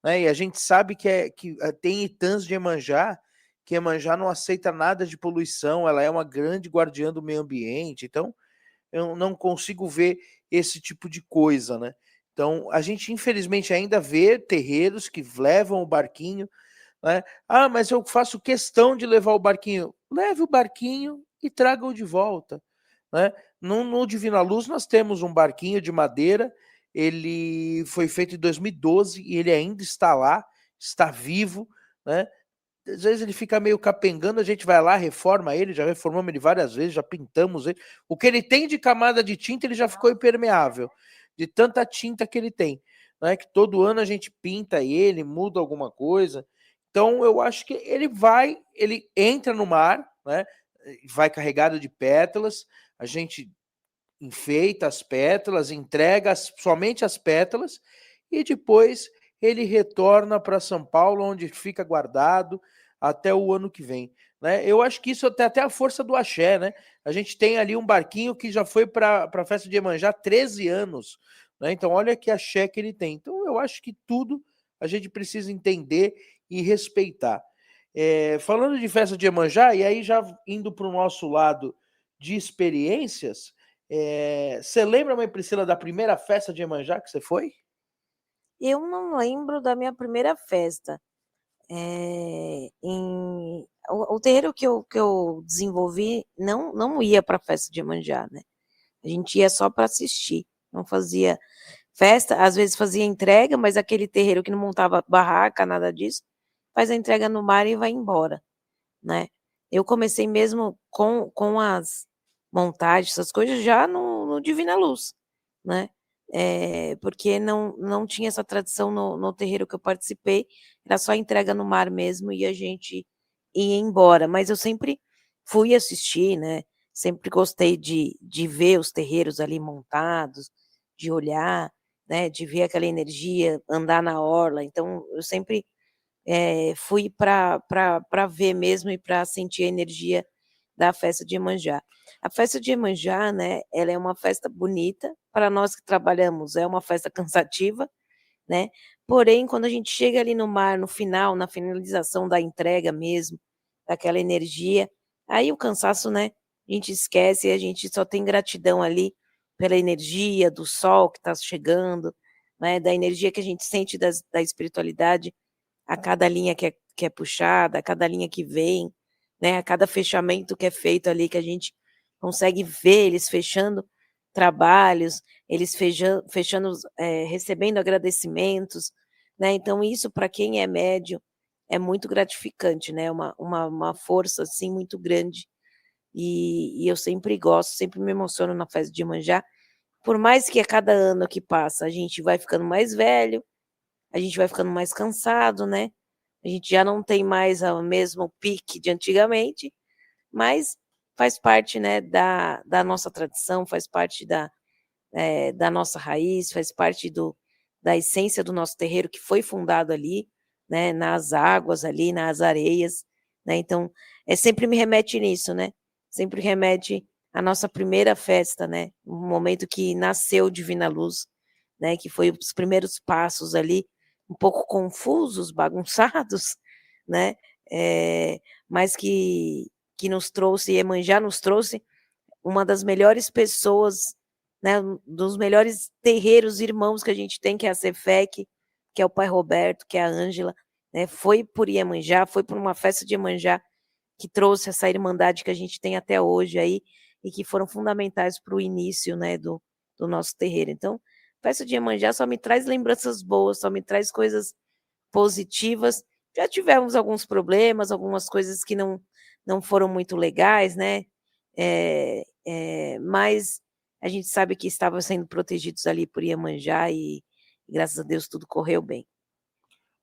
né? E a gente sabe que tem Itãs de Iemanjá, que Iemanjá não aceita nada de poluição, ela é uma grande guardiã do meio ambiente. Então, eu não consigo ver esse tipo de coisa, né? Então, a gente infelizmente ainda vê terreiros que levam o barquinho, né? Ah, mas eu faço questão de levar o barquinho. Leve o barquinho e traga-o de volta, né? No Divina Luz nós temos um barquinho de madeira, ele foi feito em 2012 e ele ainda está lá, está vivo, né? Às vezes ele fica meio capengando, a gente vai lá, reforma ele, já reformamos ele várias vezes, já pintamos ele. O que ele tem de camada de tinta, ele já ficou impermeável, de tanta tinta que ele tem, né? Que todo ano a gente pinta ele, muda alguma coisa. Então eu acho que ele entra no mar, né? Vai carregado de pétalas, a gente enfeita as pétalas, entrega somente as pétalas e depois ele retorna para São Paulo, onde fica guardado até o ano que vem, né? Eu acho que isso tem até a força do axé, né? A gente tem ali um barquinho que já foi para a festa de Iemanjá há 13 anos, né? Então olha que axé que ele tem. Então eu acho que tudo a gente precisa entender e respeitar. Falando de festa de Iemanjá, e aí já indo para o nosso lado de experiências, você lembra, mãe Priscila, da primeira festa de Iemanjá que você foi? Eu não lembro da minha primeira festa. O terreiro que eu desenvolvi não ia para a festa de Iemanjá, né? A gente ia só para assistir, não fazia festa, às vezes fazia entrega, mas aquele terreiro que não montava barraca, nada disso, faz a entrega no mar e vai embora, né? Eu comecei mesmo com as montagens, essas coisas, já no Divina Luz, né? Porque não tinha essa tradição no terreiro que eu participei, era só entrega no mar mesmo e a gente ia embora. Mas eu sempre fui assistir, né? Sempre gostei de ver os terreiros ali montados, de olhar, né? De ver aquela energia, andar na orla. Então, eu sempre fui para ver mesmo e para sentir a energia da festa de Iemanjá. A festa de Iemanjá, né, ela é uma festa bonita, para nós que trabalhamos é uma festa cansativa, né, porém quando a gente chega ali no mar, no final, na finalização da entrega mesmo, daquela energia, aí o cansaço, né, a gente esquece e a gente só tem gratidão ali pela energia do sol que está chegando, né, da energia que a gente sente da espiritualidade, a cada linha que é puxada, a cada linha que vem, né, a cada fechamento que é feito ali, que a gente consegue ver eles fechando trabalhos, eles fechando, recebendo agradecimentos, né, então isso para quem é médium é muito gratificante, né, uma força, assim, muito grande, e eu sempre gosto, sempre me emociono na festa de Iemanjá, por mais que a cada ano que passa a gente vai ficando mais velho, a gente vai ficando mais cansado, né, a gente já não tem mais o mesmo pique de antigamente, mas faz parte, né, da nossa tradição, faz parte da nossa raiz, faz parte da essência do nosso terreiro que foi fundado ali, né, nas águas ali, nas areias, né, então, sempre me remete nisso, né, sempre remete à nossa primeira festa, né, o momento que nasceu Divina Luz, né, que foi os primeiros passos ali, um pouco confusos, bagunçados, né, mas que nos trouxe, Iemanjá nos trouxe uma das melhores pessoas, né, dos melhores terreiros irmãos que a gente tem, que é a Cefec, que é o pai Roberto, que é a Ângela, né, foi por Iemanjá, foi por uma festa de Iemanjá que trouxe essa irmandade que a gente tem até hoje aí, e que foram fundamentais para o início, né, do nosso terreiro. Então, festa de Iemanjá só me traz lembranças boas, só me traz coisas positivas. Já tivemos alguns problemas, algumas coisas que não foram muito legais, né? Mas a gente sabe que estavam sendo protegidos ali por Iemanjá e graças a Deus tudo correu bem.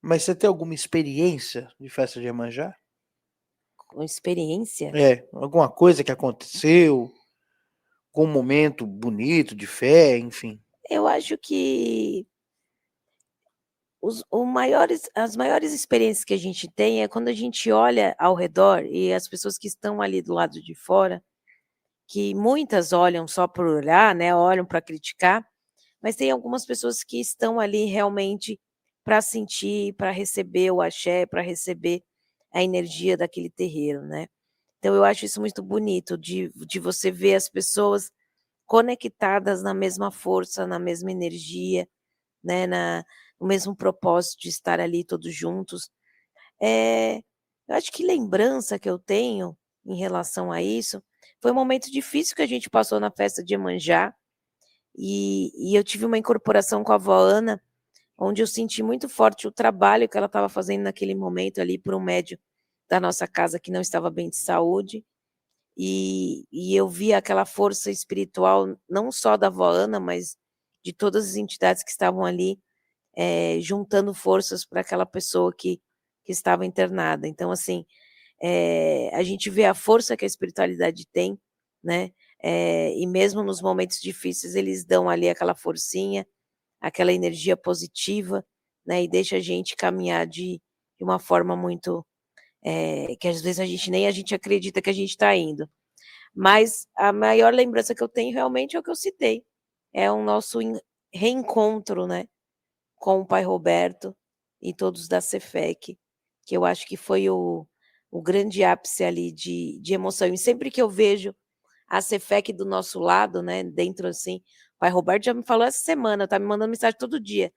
Mas você tem alguma experiência de festa de Iemanjá? Com experiência? Alguma coisa que aconteceu, com um momento bonito de fé, enfim. Eu acho que as maiores experiências que a gente tem é quando a gente olha ao redor e as pessoas que estão ali do lado de fora, que muitas olham só por olhar, né, olham para criticar, mas tem algumas pessoas que estão ali realmente para sentir, para receber o axé, para receber a energia daquele terreiro, né. Então eu acho isso muito bonito de você ver as pessoas conectadas na mesma força, na mesma energia, né, no mesmo propósito de estar ali todos juntos. Eu acho que lembrança que eu tenho em relação a isso, foi um momento difícil que a gente passou na festa de Iemanjá, e eu tive uma incorporação com a avó Ana, onde eu senti muito forte o trabalho que ela estava fazendo naquele momento ali por um médium da nossa casa que não estava bem de saúde, e eu vi aquela força espiritual, não só da avó Ana, mas de todas as entidades que estavam ali, juntando forças para aquela pessoa que estava internada. Então, assim, a gente vê a força que a espiritualidade tem, né? E mesmo nos momentos difíceis, eles dão ali aquela forcinha, aquela energia positiva, né? E deixa a gente caminhar de uma forma muito, que às vezes nem a gente acredita que a gente está indo. Mas a maior lembrança que eu tenho realmente é o que eu citei, é o nosso reencontro, né, com o pai Roberto e todos da Cefec, que eu acho que foi o grande ápice ali de emoção. E sempre que eu vejo a Cefec do nosso lado, né, dentro assim, o pai Roberto já me falou essa semana, tá me mandando mensagem todo dia.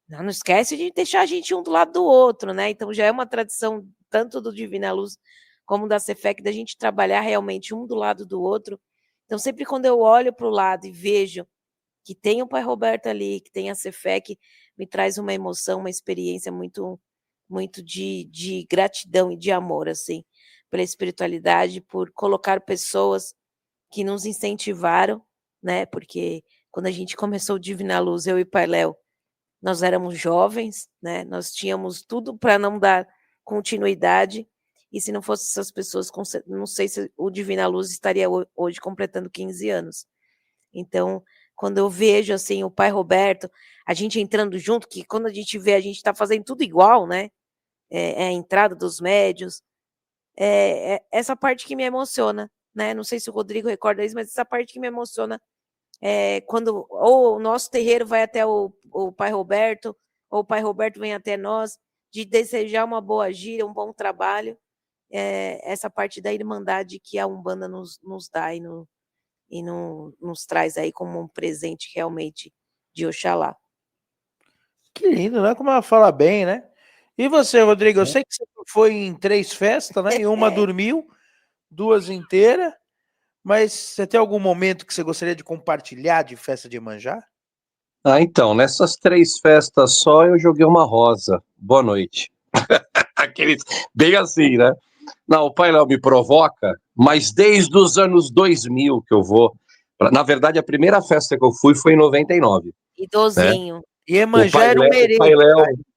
Não esquece de deixar a gente um do lado do outro, né? Então já é uma tradição tanto do Divina Luz como da Cefec da gente trabalhar realmente um do lado do outro. Então sempre quando eu olho para o lado e vejo que tem o pai Roberto ali, que tem a Cefec, me traz uma emoção, uma experiência muito de gratidão e de amor, assim, pela espiritualidade, por colocar pessoas que nos incentivaram, né? Porque quando a gente começou o Divina Luz, eu e o Pai Léo, nós éramos jovens, né? Nós tínhamos tudo para não dar continuidade, e se não fosse essas pessoas, não sei se o Divina Luz estaria hoje completando 15 anos. Então, quando eu vejo assim o pai Roberto, a gente entrando junto, que quando a gente vê, a gente está fazendo tudo igual, né? A entrada dos médios, essa parte que me emociona, né? Não sei se o Rodrigo recorda isso, mas essa parte que me emociona quando ou o nosso terreiro vai até o pai Roberto, ou o pai Roberto vem até nós, de desejar uma boa gira, um bom trabalho, essa parte da irmandade que a Umbanda nos dá e nos traz aí como um presente realmente de Oxalá. Que lindo, né? Como ela fala bem, né? E você, Rodrigo? Eu sei que você foi em 3 festas, né? E uma dormiu, 2 inteiras. Mas você tem algum momento que você gostaria de compartilhar de festa de Iemanjá? Então, nessas 3 festas só eu joguei uma rosa. Boa noite. Aqueles, bem assim, né? Não, o Pai Léo me provoca, mas desde os anos 2000 que eu vou. Na verdade, a primeira festa que eu fui foi em 99. Idosinho. Né? Iemanjá era um herege.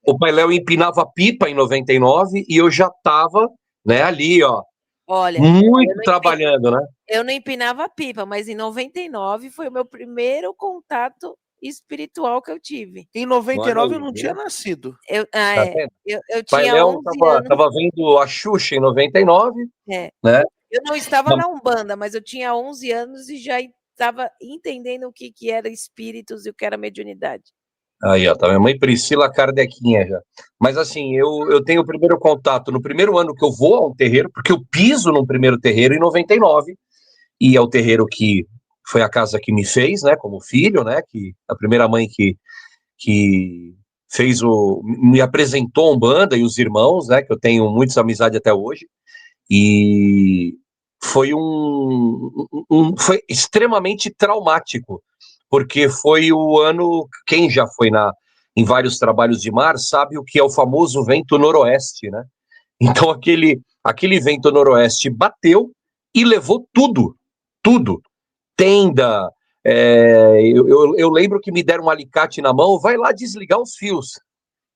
O Pai Léo empinava pipa em 99 e eu já estava, né, ali, ó. Olha, muito trabalhando, né? Eu não empinava pipa, mas em 99 foi o meu primeiro contato espiritual que eu tive. Em 99 eu não tinha nascido. Eu Pai tinha Léo 11 anos. tava vendo a Xuxa em 99, né? Eu não estava na Umbanda, mas eu tinha 11 anos e já estava entendendo o que era espíritos e o que era mediunidade. Aí, ó, tá minha mãe Priscila Kardequinha já. Mas assim, eu tenho o primeiro contato no primeiro ano que eu vou a um terreiro, porque eu piso no primeiro terreiro em 99, e é o terreiro que foi a casa que me fez, né, como filho, né, que a primeira mãe que fez me apresentou a Umbanda e os irmãos, né, que eu tenho muitas amizades até hoje, e foi foi extremamente traumático, porque foi o ano, quem já foi em vários trabalhos de mar sabe o que é o famoso vento noroeste, né? Então aquele vento noroeste bateu e levou tudo, tudo. Tenda, eu lembro que me deram um alicate na mão, vai lá desligar os fios.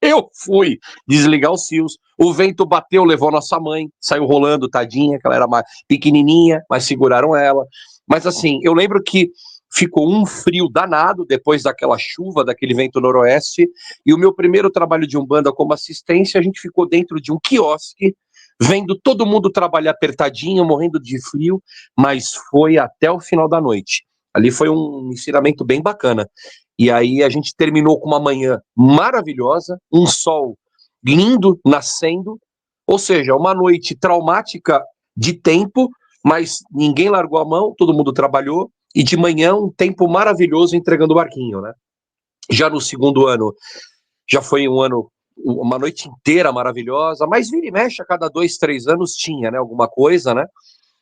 Eu fui desligar os fios, o vento bateu, levou nossa mãe, saiu rolando, tadinha, que ela era mais pequenininha, mas seguraram ela. Mas assim, eu lembro que ficou um frio danado depois daquela chuva, daquele vento noroeste, e o meu primeiro trabalho de Umbanda como assistência, a gente ficou dentro de um quiosque, vendo todo mundo trabalhar apertadinho, morrendo de frio, mas foi até o final da noite. Ali foi um ensinamento bem bacana. E aí a gente terminou com uma manhã maravilhosa, um sol lindo nascendo, ou seja, uma noite traumática de tempo, mas ninguém largou a mão, todo mundo trabalhou, e de manhã um tempo maravilhoso entregando o barquinho, né? Já no segundo ano, já foi um ano, uma noite inteira maravilhosa, mas vira e mexe, a cada 2, 3 anos tinha, né, alguma coisa, né?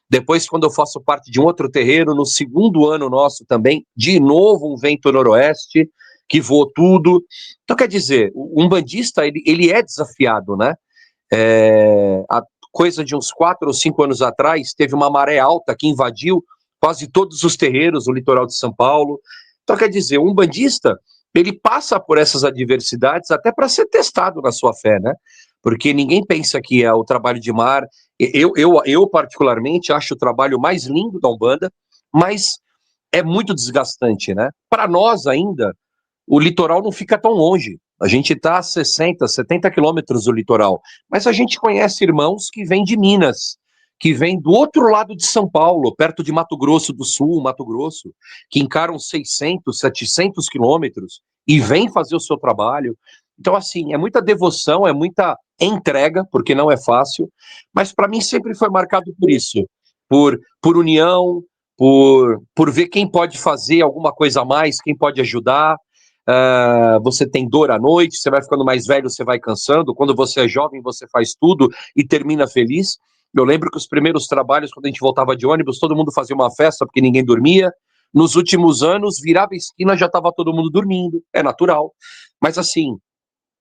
Depois, quando eu faço parte de um outro terreiro, no segundo ano nosso também, de novo um vento noroeste, que voou tudo. Então, quer dizer, o umbandista, ele é desafiado, né? A coisa de uns 4 ou 5 anos atrás, teve uma maré alta que invadiu quase todos os terreiros do litoral de São Paulo. Então, quer dizer, o umbandista, ele passa por essas adversidades até para ser testado na sua fé, né? Porque ninguém pensa que é o trabalho de mar. Eu particularmente, acho o trabalho mais lindo da Umbanda, mas é muito desgastante, né? Para nós ainda, o litoral não fica tão longe. A gente está a 60, 70 quilômetros do litoral. Mas a gente conhece irmãos que vêm de Minas, que vêm do outro lado de São Paulo, perto de Mato Grosso do Sul, Mato Grosso, que encaram 600, 700 quilômetros e vêm fazer o seu trabalho. Então, assim, é muita devoção, é muita entrega, porque não é fácil, mas para mim sempre foi marcado por isso, por união, por ver quem pode fazer alguma coisa a mais, quem pode ajudar. Você tem dor à noite, você vai ficando mais velho, você vai cansando. Quando você é jovem, você faz tudo e termina feliz. Eu lembro que os primeiros trabalhos, quando a gente voltava de ônibus, todo mundo fazia uma festa porque ninguém dormia. Nos últimos anos, virava a esquina, já estava todo mundo dormindo. É natural. Mas assim,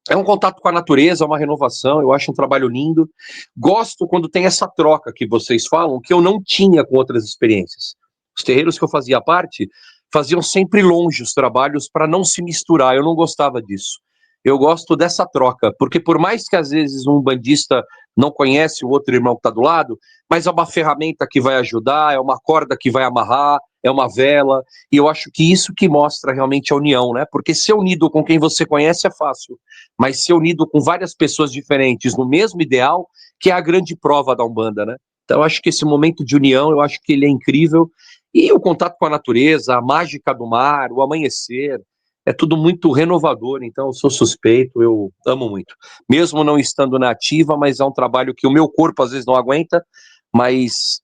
é um contato com a natureza, é uma renovação, eu acho um trabalho lindo. Gosto quando tem essa troca que vocês falam, que eu não tinha com outras experiências. Os terreiros que eu fazia parte faziam sempre longe os trabalhos para não se misturar, eu não gostava disso. Eu gosto dessa troca, porque por mais que às vezes um bandista não conhece o outro irmão que está do lado, mas é uma ferramenta que vai ajudar, é uma corda que vai amarrar, é uma vela, e eu acho que isso que mostra realmente a união, né? Porque ser unido com quem você conhece é fácil, mas ser unido com várias pessoas diferentes no mesmo ideal, que é a grande prova da Umbanda, né? Então eu acho que esse momento de união, eu acho que ele é incrível, e o contato com a natureza, a mágica do mar, o amanhecer, é tudo muito renovador, então eu sou suspeito, eu amo muito. Mesmo não estando na ativa, mas é um trabalho que o meu corpo às vezes não aguenta, mas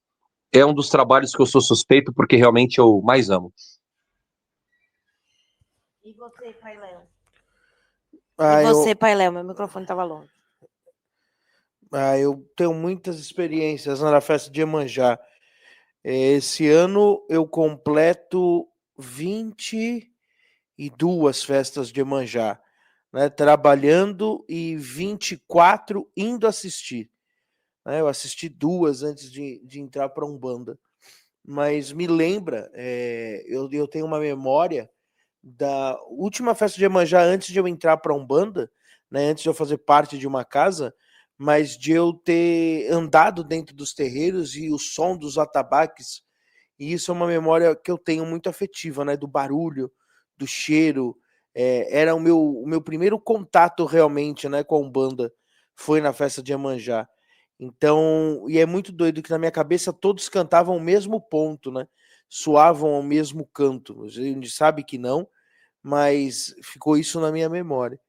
é um dos trabalhos que eu sou suspeito porque realmente eu mais amo. E você, Pai Léo? Pai Léo? Meu microfone estava longe. Eu tenho muitas experiências na festa de Iemanjá. Esse ano eu completo 22 festas de Iemanjá, né, trabalhando, e 24 indo assistir. Né, eu assisti 2 antes de entrar para a Umbanda. Mas me lembra, eu tenho uma memória da última festa de Iemanjá antes de eu entrar para a Umbanda, né, antes de eu fazer parte de uma casa, mas de eu ter andado dentro dos terreiros e o som dos atabaques, e isso é uma memória que eu tenho muito afetiva, né, do barulho, do cheiro. Era o meu primeiro contato realmente, né, com a Umbanda, foi na festa de Iemanjá. Então, e é muito doido que na minha cabeça todos cantavam o mesmo ponto, né, soavam ao mesmo canto. A gente sabe que não, mas ficou isso na minha memória.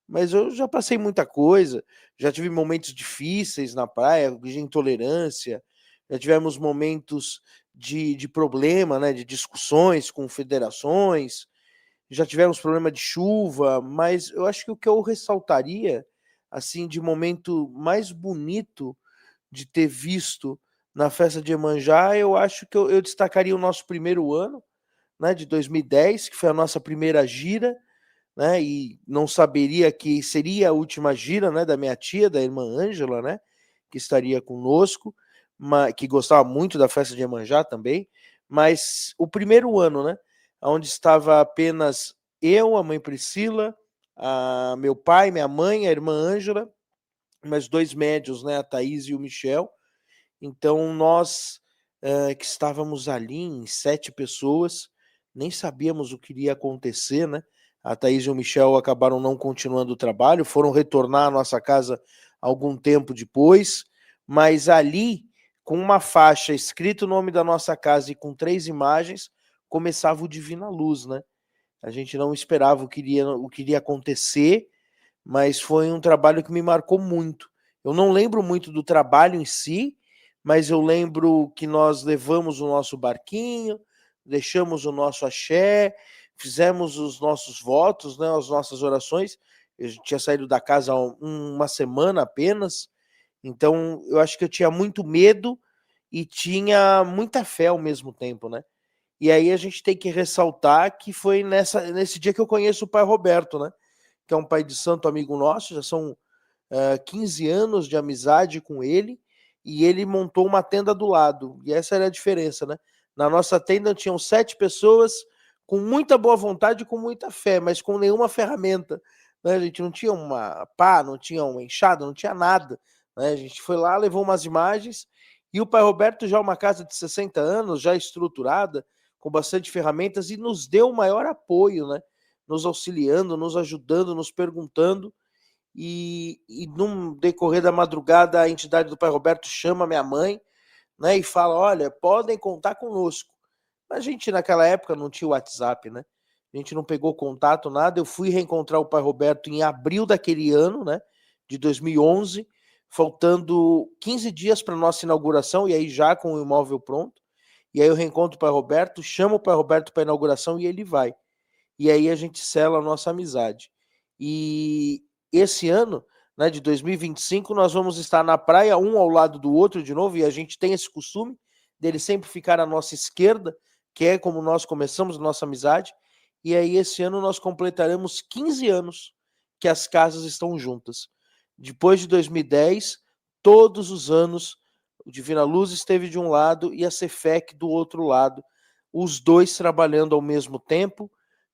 Mas eu já passei muita coisa, já tive momentos difíceis na praia, de intolerância, já tivemos momentos de problema, né, de discussões com federações, já tivemos problema de chuva, mas eu acho que o que eu ressaltaria, assim, de momento mais bonito de ter visto na festa de Iemanjá, eu acho que eu destacaria o nosso primeiro ano né, de 2010, que foi a nossa primeira gira, né, e não saberia que seria a última gira, né, da minha tia, da irmã Ângela, né, que estaria conosco, que gostava muito da festa de Iemanjá também, mas o primeiro ano, né, onde estava apenas eu, a mãe Priscila, meu pai, minha mãe, a irmã Ângela, mais 2 médios, né, a Thaís e o Michel. Então nós que estávamos ali em 7 pessoas, nem sabíamos o que iria acontecer, né? A Thaís e o Michel acabaram não continuando o trabalho, foram retornar à nossa casa algum tempo depois, mas ali, com uma faixa escrito o nome da nossa casa e com 3 imagens, começava o Divina Luz, né? A gente não esperava o que iria acontecer, mas foi um trabalho que me marcou muito. Eu não lembro muito do trabalho em si, mas eu lembro que nós levamos o nosso barquinho, deixamos o nosso axé, fizemos os nossos votos, né, as nossas orações. Eu tinha saído da casa há uma semana apenas, então eu acho que eu tinha muito medo e tinha muita fé ao mesmo tempo, né? E aí a gente tem que ressaltar que foi nesse dia que eu conheço o pai Roberto, né? Que é um pai de santo amigo nosso, já são 15 anos de amizade com ele, e ele montou uma tenda do lado, e essa era a diferença, né? Na nossa tenda tinham 7 pessoas com muita boa vontade e com muita fé, mas com nenhuma ferramenta, né? A gente não tinha uma pá, não tinha uma enxada, não tinha nada, né? A gente foi lá, levou umas imagens, e o pai Roberto já é uma casa de 60 anos, já estruturada, com bastante ferramentas, e nos deu o maior apoio, né? Nos auxiliando, nos ajudando, nos perguntando, e num decorrer da madrugada a entidade do pai Roberto chama minha mãe, né, e fala, olha, podem contar conosco. A gente naquela época não tinha WhatsApp, né? A gente não pegou contato, nada. Eu fui reencontrar o pai Roberto em abril daquele ano, né, de 2011, faltando 15 dias para nossa inauguração, e aí já com o imóvel pronto. E aí eu reencontro o pai Roberto, chamo o pai Roberto para a inauguração e ele vai. E aí a gente sela a nossa amizade. E esse ano, né, de 2025, nós vamos estar na praia, um ao lado do outro de novo, e a gente tem esse costume dele sempre ficar à nossa esquerda, que é como nós começamos nossa amizade. E aí esse ano nós completaremos 15 anos que as casas estão juntas. Depois de 2010, todos os anos, o Divina Luz esteve de um lado e a Cefec do outro lado, os dois trabalhando ao mesmo tempo,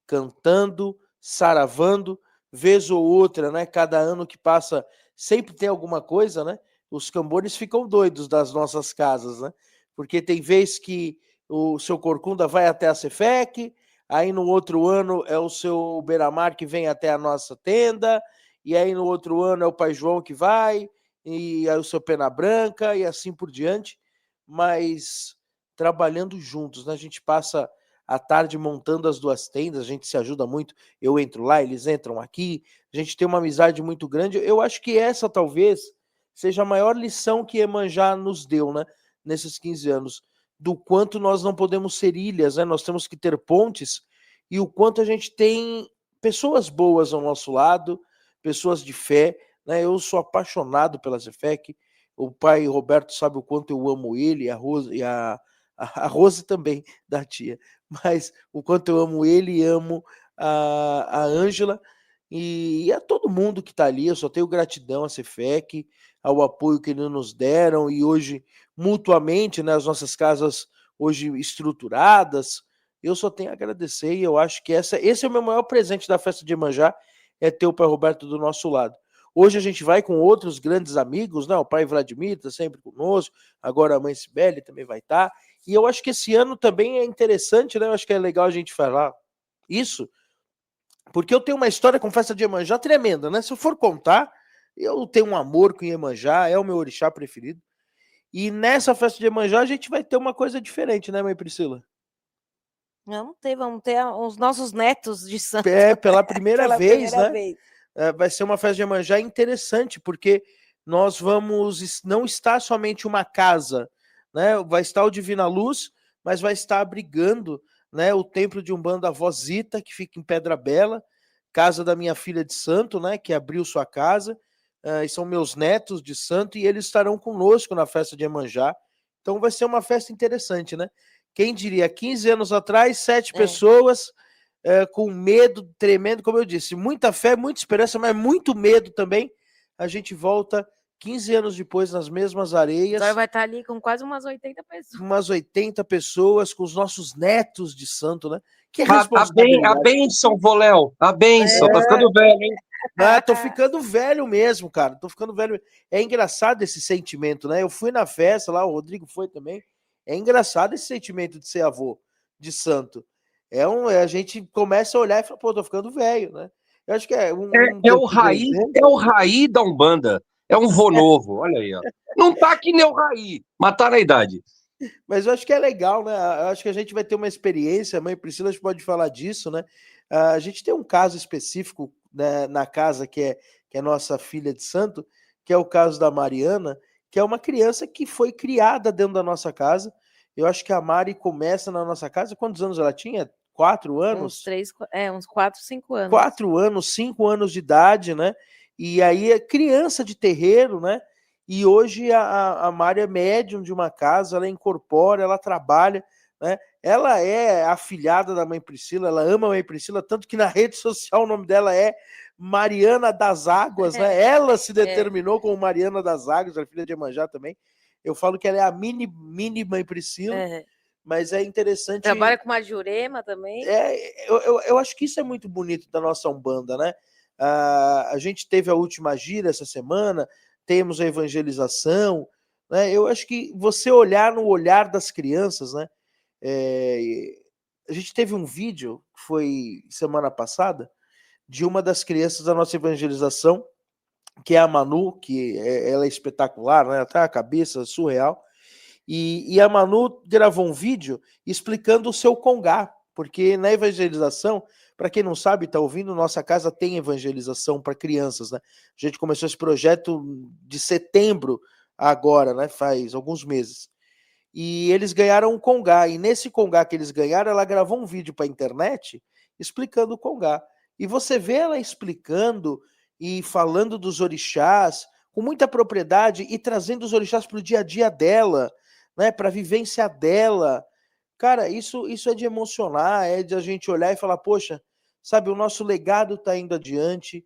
cantando, saravando, vez ou outra, né? Cada ano que passa sempre tem alguma coisa, né? Os cambores ficam doidos das nossas casas, né? Porque tem vez que o seu Corcunda vai até a Cefec, aí no outro ano é o seu Beira-Mar que vem até a nossa tenda, e aí no outro ano é o Pai João que vai, e aí o seu Pena Branca, e assim por diante, mas trabalhando juntos, né? A gente passa à tarde montando as 2 tendas, a gente se ajuda muito, eu entro lá, eles entram aqui, a gente tem uma amizade muito grande. Eu acho que essa talvez seja a maior lição que Iemanjá nos deu, né, nesses 15 anos, do quanto nós não podemos ser ilhas, né, nós temos que ter pontes, e o quanto a gente tem pessoas boas ao nosso lado, pessoas de fé, né, eu sou apaixonado pela Cefec, o pai Roberto sabe o quanto eu amo ele, a Rose também, da tia, mas o quanto eu amo ele e amo a Ângela e a todo mundo que está ali. Eu só tenho gratidão a Cefec, ao apoio que eles nos deram, e hoje, mutuamente, né, as nossas casas hoje estruturadas, eu só tenho a agradecer, e eu acho que esse é o meu maior presente da festa de Iemanjá, é ter o pai Roberto do nosso lado. Hoje a gente vai com outros grandes amigos, né? O pai Vladimir está sempre conosco, agora a mãe Cibele também vai estar. E eu acho que esse ano também é interessante, né? Eu acho que é legal a gente falar isso, porque eu tenho uma história com festa de Iemanjá tremenda, né? Se eu for contar, eu tenho um amor com Iemanjá, é o meu orixá preferido. E nessa festa de Iemanjá a gente vai ter uma coisa diferente, né, mãe Priscila? Vamos ter os nossos netos de santo. É, pela primeira Pela vez, primeira né? vez. Vai ser uma festa de Iemanjá interessante, porque nós vamos não estar somente uma casa, né? Vai estar o Divina Luz, mas vai estar abrigando, né, o templo de Umbanda Vozita, que fica em Pedra Bela, casa da minha filha de santo, né, que abriu sua casa, e são meus netos de santo, e eles estarão conosco na festa de Iemanjá. Então vai ser uma festa interessante, né? Quem diria, 15 anos atrás, 7 pessoas com medo tremendo, como eu disse, muita fé, muita esperança, mas muito medo também. A gente volta 15 anos depois nas mesmas areias. Zóio vai estar ali com quase umas 80 pessoas. Umas 80 pessoas, com os nossos netos de santo, né? Que A bênção, vô Léo, a bênção, tá ficando velho, hein? Tô ficando velho mesmo, cara, tô ficando velho. É engraçado esse sentimento, né? Eu fui na festa lá, o Rodrigo foi também. É engraçado esse sentimento de ser avô de santo. A gente começa a olhar e fala, pô, tô ficando velho, né? Eu acho que é o Raí da Umbanda. É um vô novo, olha aí, ó. Não tá que nem o Raí, mas tá na idade. Mas eu acho que é legal, né? Eu acho que a gente vai ter uma experiência, a mãe Priscila pode falar disso, né? A gente tem um caso específico, né, na casa que é nossa filha de santo, que é o caso da Mariana, que é uma criança que foi criada dentro da nossa casa. Eu acho que a Mari começa na nossa casa. Quantos anos ela tinha? 4 anos? Uns 4, 5 anos. 4 anos, 5 anos de idade, né? E aí é criança de terreiro, né? E hoje a Mari é médium de uma casa, ela incorpora, ela trabalha, né? Ela é afilhada da mãe Priscila, ela ama a mãe Priscila, tanto que na rede social o nome dela é Mariana das Águas, né? Ela se determinou como Mariana das Águas, ela é filha de Iemanjá também. Eu falo que ela é a mini mãe Priscila, mas é interessante. Trabalha com uma Jurema também. Eu acho que isso é muito bonito da nossa Umbanda, né? A gente teve a última gira essa semana, temos a evangelização, né? Eu acho que você olhar no olhar das crianças, né? A gente teve um vídeo, que foi semana passada, de uma das crianças da nossa evangelização, que é a Manu, que ela é espetacular, né? Ela tem a cabeça surreal. E a Manu gravou um vídeo explicando o seu congá, porque na evangelização, para quem não sabe, está ouvindo, nossa casa tem evangelização para crianças, né? A gente começou esse projeto de setembro agora, né? Faz alguns meses. E eles ganharam um congá, e nesse congá que eles ganharam, ela gravou um vídeo para a internet explicando o congá. E você vê ela explicando e falando dos orixás com muita propriedade e trazendo os orixás para o dia a dia dela, né, para a vivência dela. Cara, isso é de emocionar, é de a gente olhar e falar, poxa, sabe, o nosso legado está indo adiante,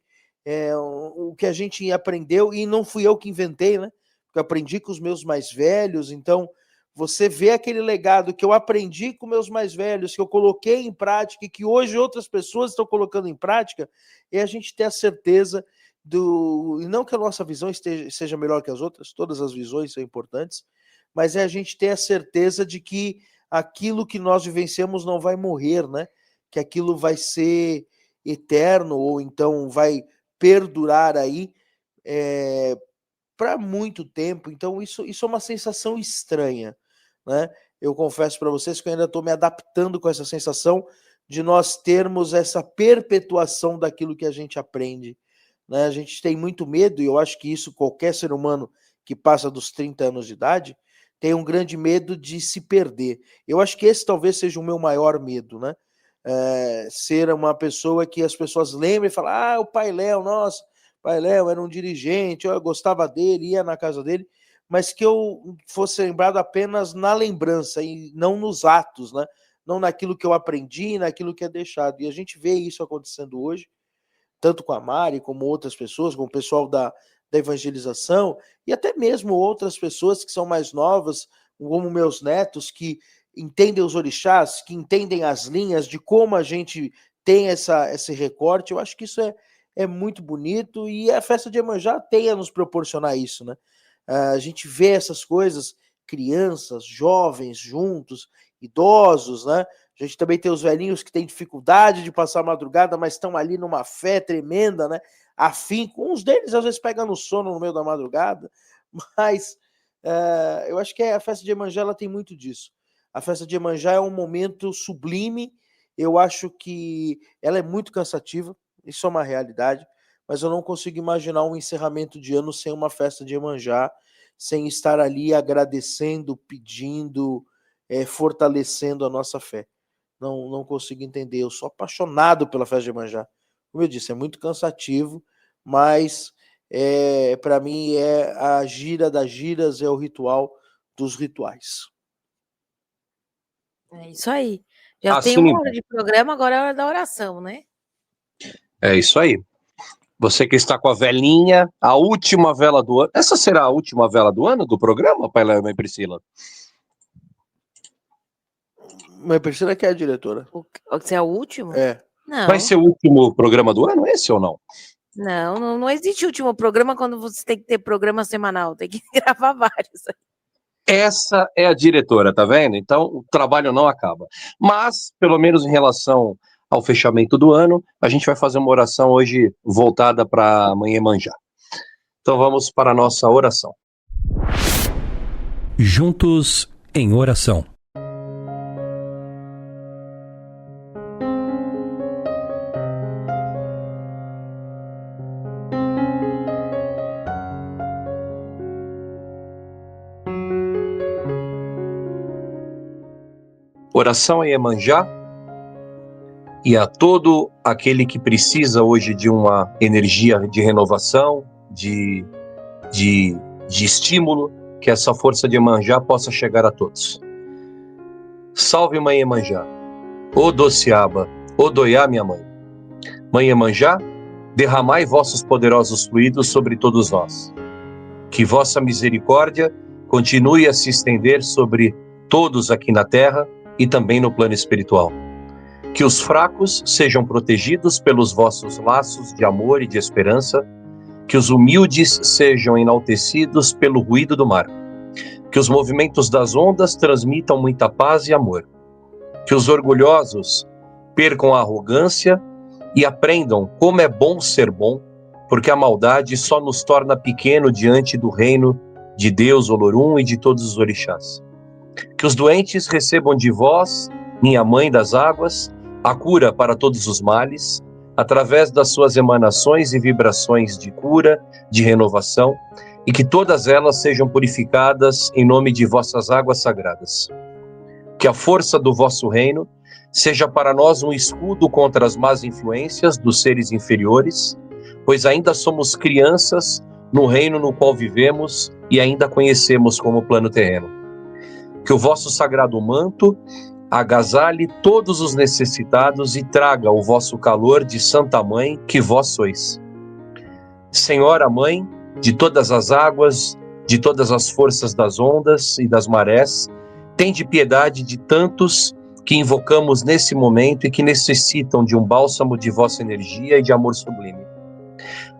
o que a gente aprendeu, e não fui eu que inventei, né? Porque eu aprendi com os meus mais velhos, então você vê aquele legado que eu aprendi com meus mais velhos, que eu coloquei em prática e que hoje outras pessoas estão colocando em prática, e a gente ter a certeza e não que a nossa visão seja melhor que as outras, todas as visões são importantes, mas é a gente ter a certeza de que aquilo que nós vivenciamos não vai morrer, né? Que aquilo vai ser eterno, ou então vai perdurar aí para muito tempo. Então isso é uma sensação estranha, né? Eu confesso para vocês que eu ainda estou me adaptando com essa sensação de nós termos essa perpetuação daquilo que a gente aprende, né? A gente tem muito medo, e eu acho que isso qualquer ser humano que passa dos 30 anos de idade tem um grande medo de se perder. Eu acho que esse talvez seja o meu maior medo, né? Ser uma pessoa que as pessoas lembram e falam, o Pai Léo, nossa, Pai Léo era um dirigente, eu gostava dele, ia na casa dele, mas que eu fosse lembrado apenas na lembrança e não nos atos, né? Não naquilo que eu aprendi, naquilo que é deixado. E a gente vê isso acontecendo hoje, tanto com a Mari, como outras pessoas, como o pessoal da evangelização, e até mesmo outras pessoas que são mais novas, como meus netos, que entendem os orixás, que entendem as linhas de como a gente tem esse recorte. Eu acho que isso é muito bonito, e a festa de Iemanjá tem a nos proporcionar isso, né? A gente vê essas coisas, crianças, jovens juntos, idosos, né? A gente também tem os velhinhos que têm dificuldade de passar a madrugada, mas estão ali numa fé tremenda, né? Afinco. Uns deles às vezes pegam no sono no meio da madrugada, mas eu acho que a festa de Iemanjá ela tem muito disso. A festa de Iemanjá é um momento sublime. Eu acho que ela é muito cansativa, isso é uma realidade, mas eu não consigo imaginar um encerramento de ano sem uma festa de Iemanjá, sem estar ali agradecendo, pedindo, fortalecendo a nossa fé. Não consigo entender. Eu sou apaixonado pela festa de Iemanjá. Como eu disse, é muito cansativo, mas para mim é a gira das giras, é o ritual dos rituais. É isso aí. Já Assim, tem 1 hora de programa, agora é a hora da oração, né? é isso aí. Você que está com a velinha, a última vela do ano. Essa será a última vela do ano do programa, Pai Léo e Mãe Priscila? Mãe Priscila que é a diretora. Você é o último? É. Não. Vai ser o último programa do ano, esse ou não? Não existe último programa quando você tem que ter programa semanal, tem que gravar vários. Essa é a diretora, tá vendo? Então o trabalho não acaba. Mas, pelo menos em relação ao fechamento do ano, a gente vai fazer uma oração hoje voltada para amanhã manjar. Então vamos para a nossa oração. Juntos em oração. Oração a Iemanjá e a todo aquele que precisa hoje de uma energia de renovação, de estímulo, que essa força de Iemanjá possa chegar a todos. Salve, Mãe Iemanjá, ô Dociaba, ô Doiá, minha mãe. Mãe Iemanjá, derramai vossos poderosos fluidos sobre todos nós. Que vossa misericórdia continue a se estender sobre todos aqui na terra e também no plano espiritual. Que os fracos sejam protegidos pelos vossos laços de amor e de esperança, que os humildes sejam enaltecidos pelo ruído do mar, que os movimentos das ondas transmitam muita paz e amor, que os orgulhosos percam a arrogância e aprendam como é bom ser bom, porque a maldade só nos torna pequeno diante do reino de Deus, Olorum e de todos os orixás. Que os doentes recebam de vós, minha Mãe das Águas, a cura para todos os males, através das suas emanações e vibrações de cura, de renovação, e que todas elas sejam purificadas em nome de vossas águas sagradas. Que a força do vosso reino seja para nós um escudo contra as más influências dos seres inferiores, pois ainda somos crianças no reino no qual vivemos e ainda conhecemos como plano terreno. Que o vosso sagrado manto agasalhe todos os necessitados e traga o vosso calor de Santa Mãe, que vós sois. Senhora Mãe, de todas as águas, de todas as forças das ondas e das marés, tende piedade de tantos que invocamos nesse momento e que necessitam de um bálsamo de vossa energia e de amor sublime.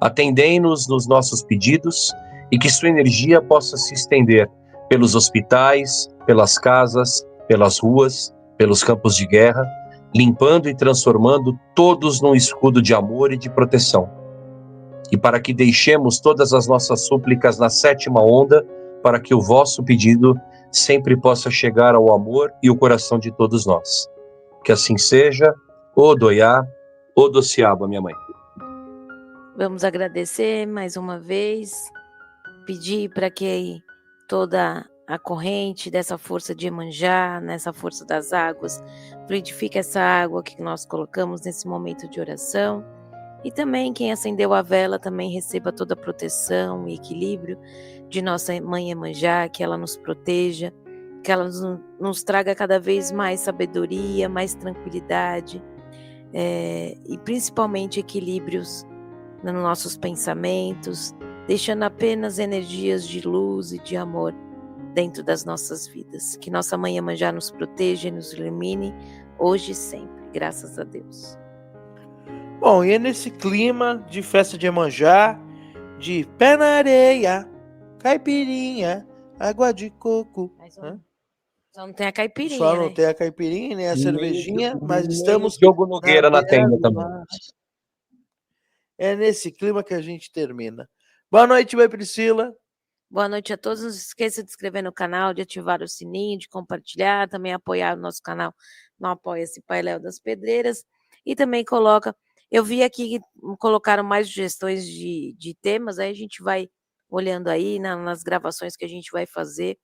Atendei-nos nos nossos pedidos e que sua energia possa se estender pelos hospitais, pelas casas, pelas ruas, pelos campos de guerra, limpando e transformando todos num escudo de amor e de proteção. E para que deixemos todas as nossas súplicas na 7ª onda, para que o vosso pedido sempre possa chegar ao amor e o coração de todos nós. Que assim seja, ô Doiá, ô Dociaba, minha mãe. Vamos agradecer mais uma vez, pedir para que toda a corrente dessa força de Iemanjá, nessa força das águas, fluidifique essa água que nós colocamos nesse momento de oração. E também quem acendeu a vela também receba toda a proteção e equilíbrio de nossa Mãe Iemanjá, que ela nos proteja, que ela nos traga cada vez mais sabedoria, mais tranquilidade e principalmente equilíbrios nos nossos pensamentos, deixando apenas energias de luz e de amor dentro das nossas vidas. Que nossa Mãe Iemanjá nos proteja e nos ilumine hoje e sempre, graças a Deus. Bom, e é nesse clima de festa de Iemanjá, de pé na areia, caipirinha, água de coco. Só não tem a caipirinha, Só não né? tem a caipirinha nem a cervejinha, mas estamos Diogo Nogueira na tenda beira do também. mar. É nesse clima que a gente termina. Boa noite, Mãe Priscila. Boa noite a todos. Não se esqueça de se inscrever no canal, de ativar o sininho, de compartilhar, também apoiar o nosso canal no Apoia-se Pai Léo das Pedreiras. E também coloca... Eu vi aqui que colocaram mais sugestões de temas, aí a gente vai olhando aí nas gravações que a gente vai fazer,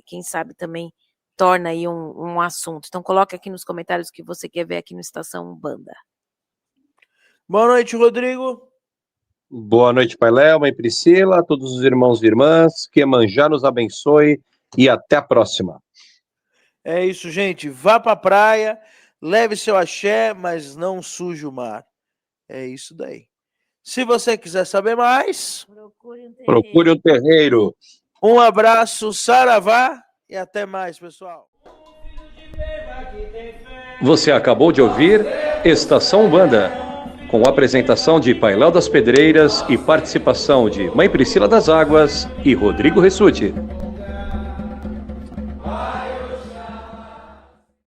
quem sabe também torna aí um assunto. Então coloca aqui nos comentários o que você quer ver aqui no Estação Umbanda. Boa noite, Rodrigo. Boa noite, Pai Léo, Mãe Priscila, todos os irmãos e irmãs, que Iemanjá nos abençoe e até a próxima. É isso, gente. Vá pra praia, leve seu axé, mas não suje o mar. É isso daí. Se você quiser saber mais, Procure um terreiro. um abraço, saravá e até mais, pessoal. Você acabou de ouvir Estação Umbanda, com apresentação de Pailéu das Pedreiras e participação de Mãe Priscila das Águas e Rodrigo Ressuti.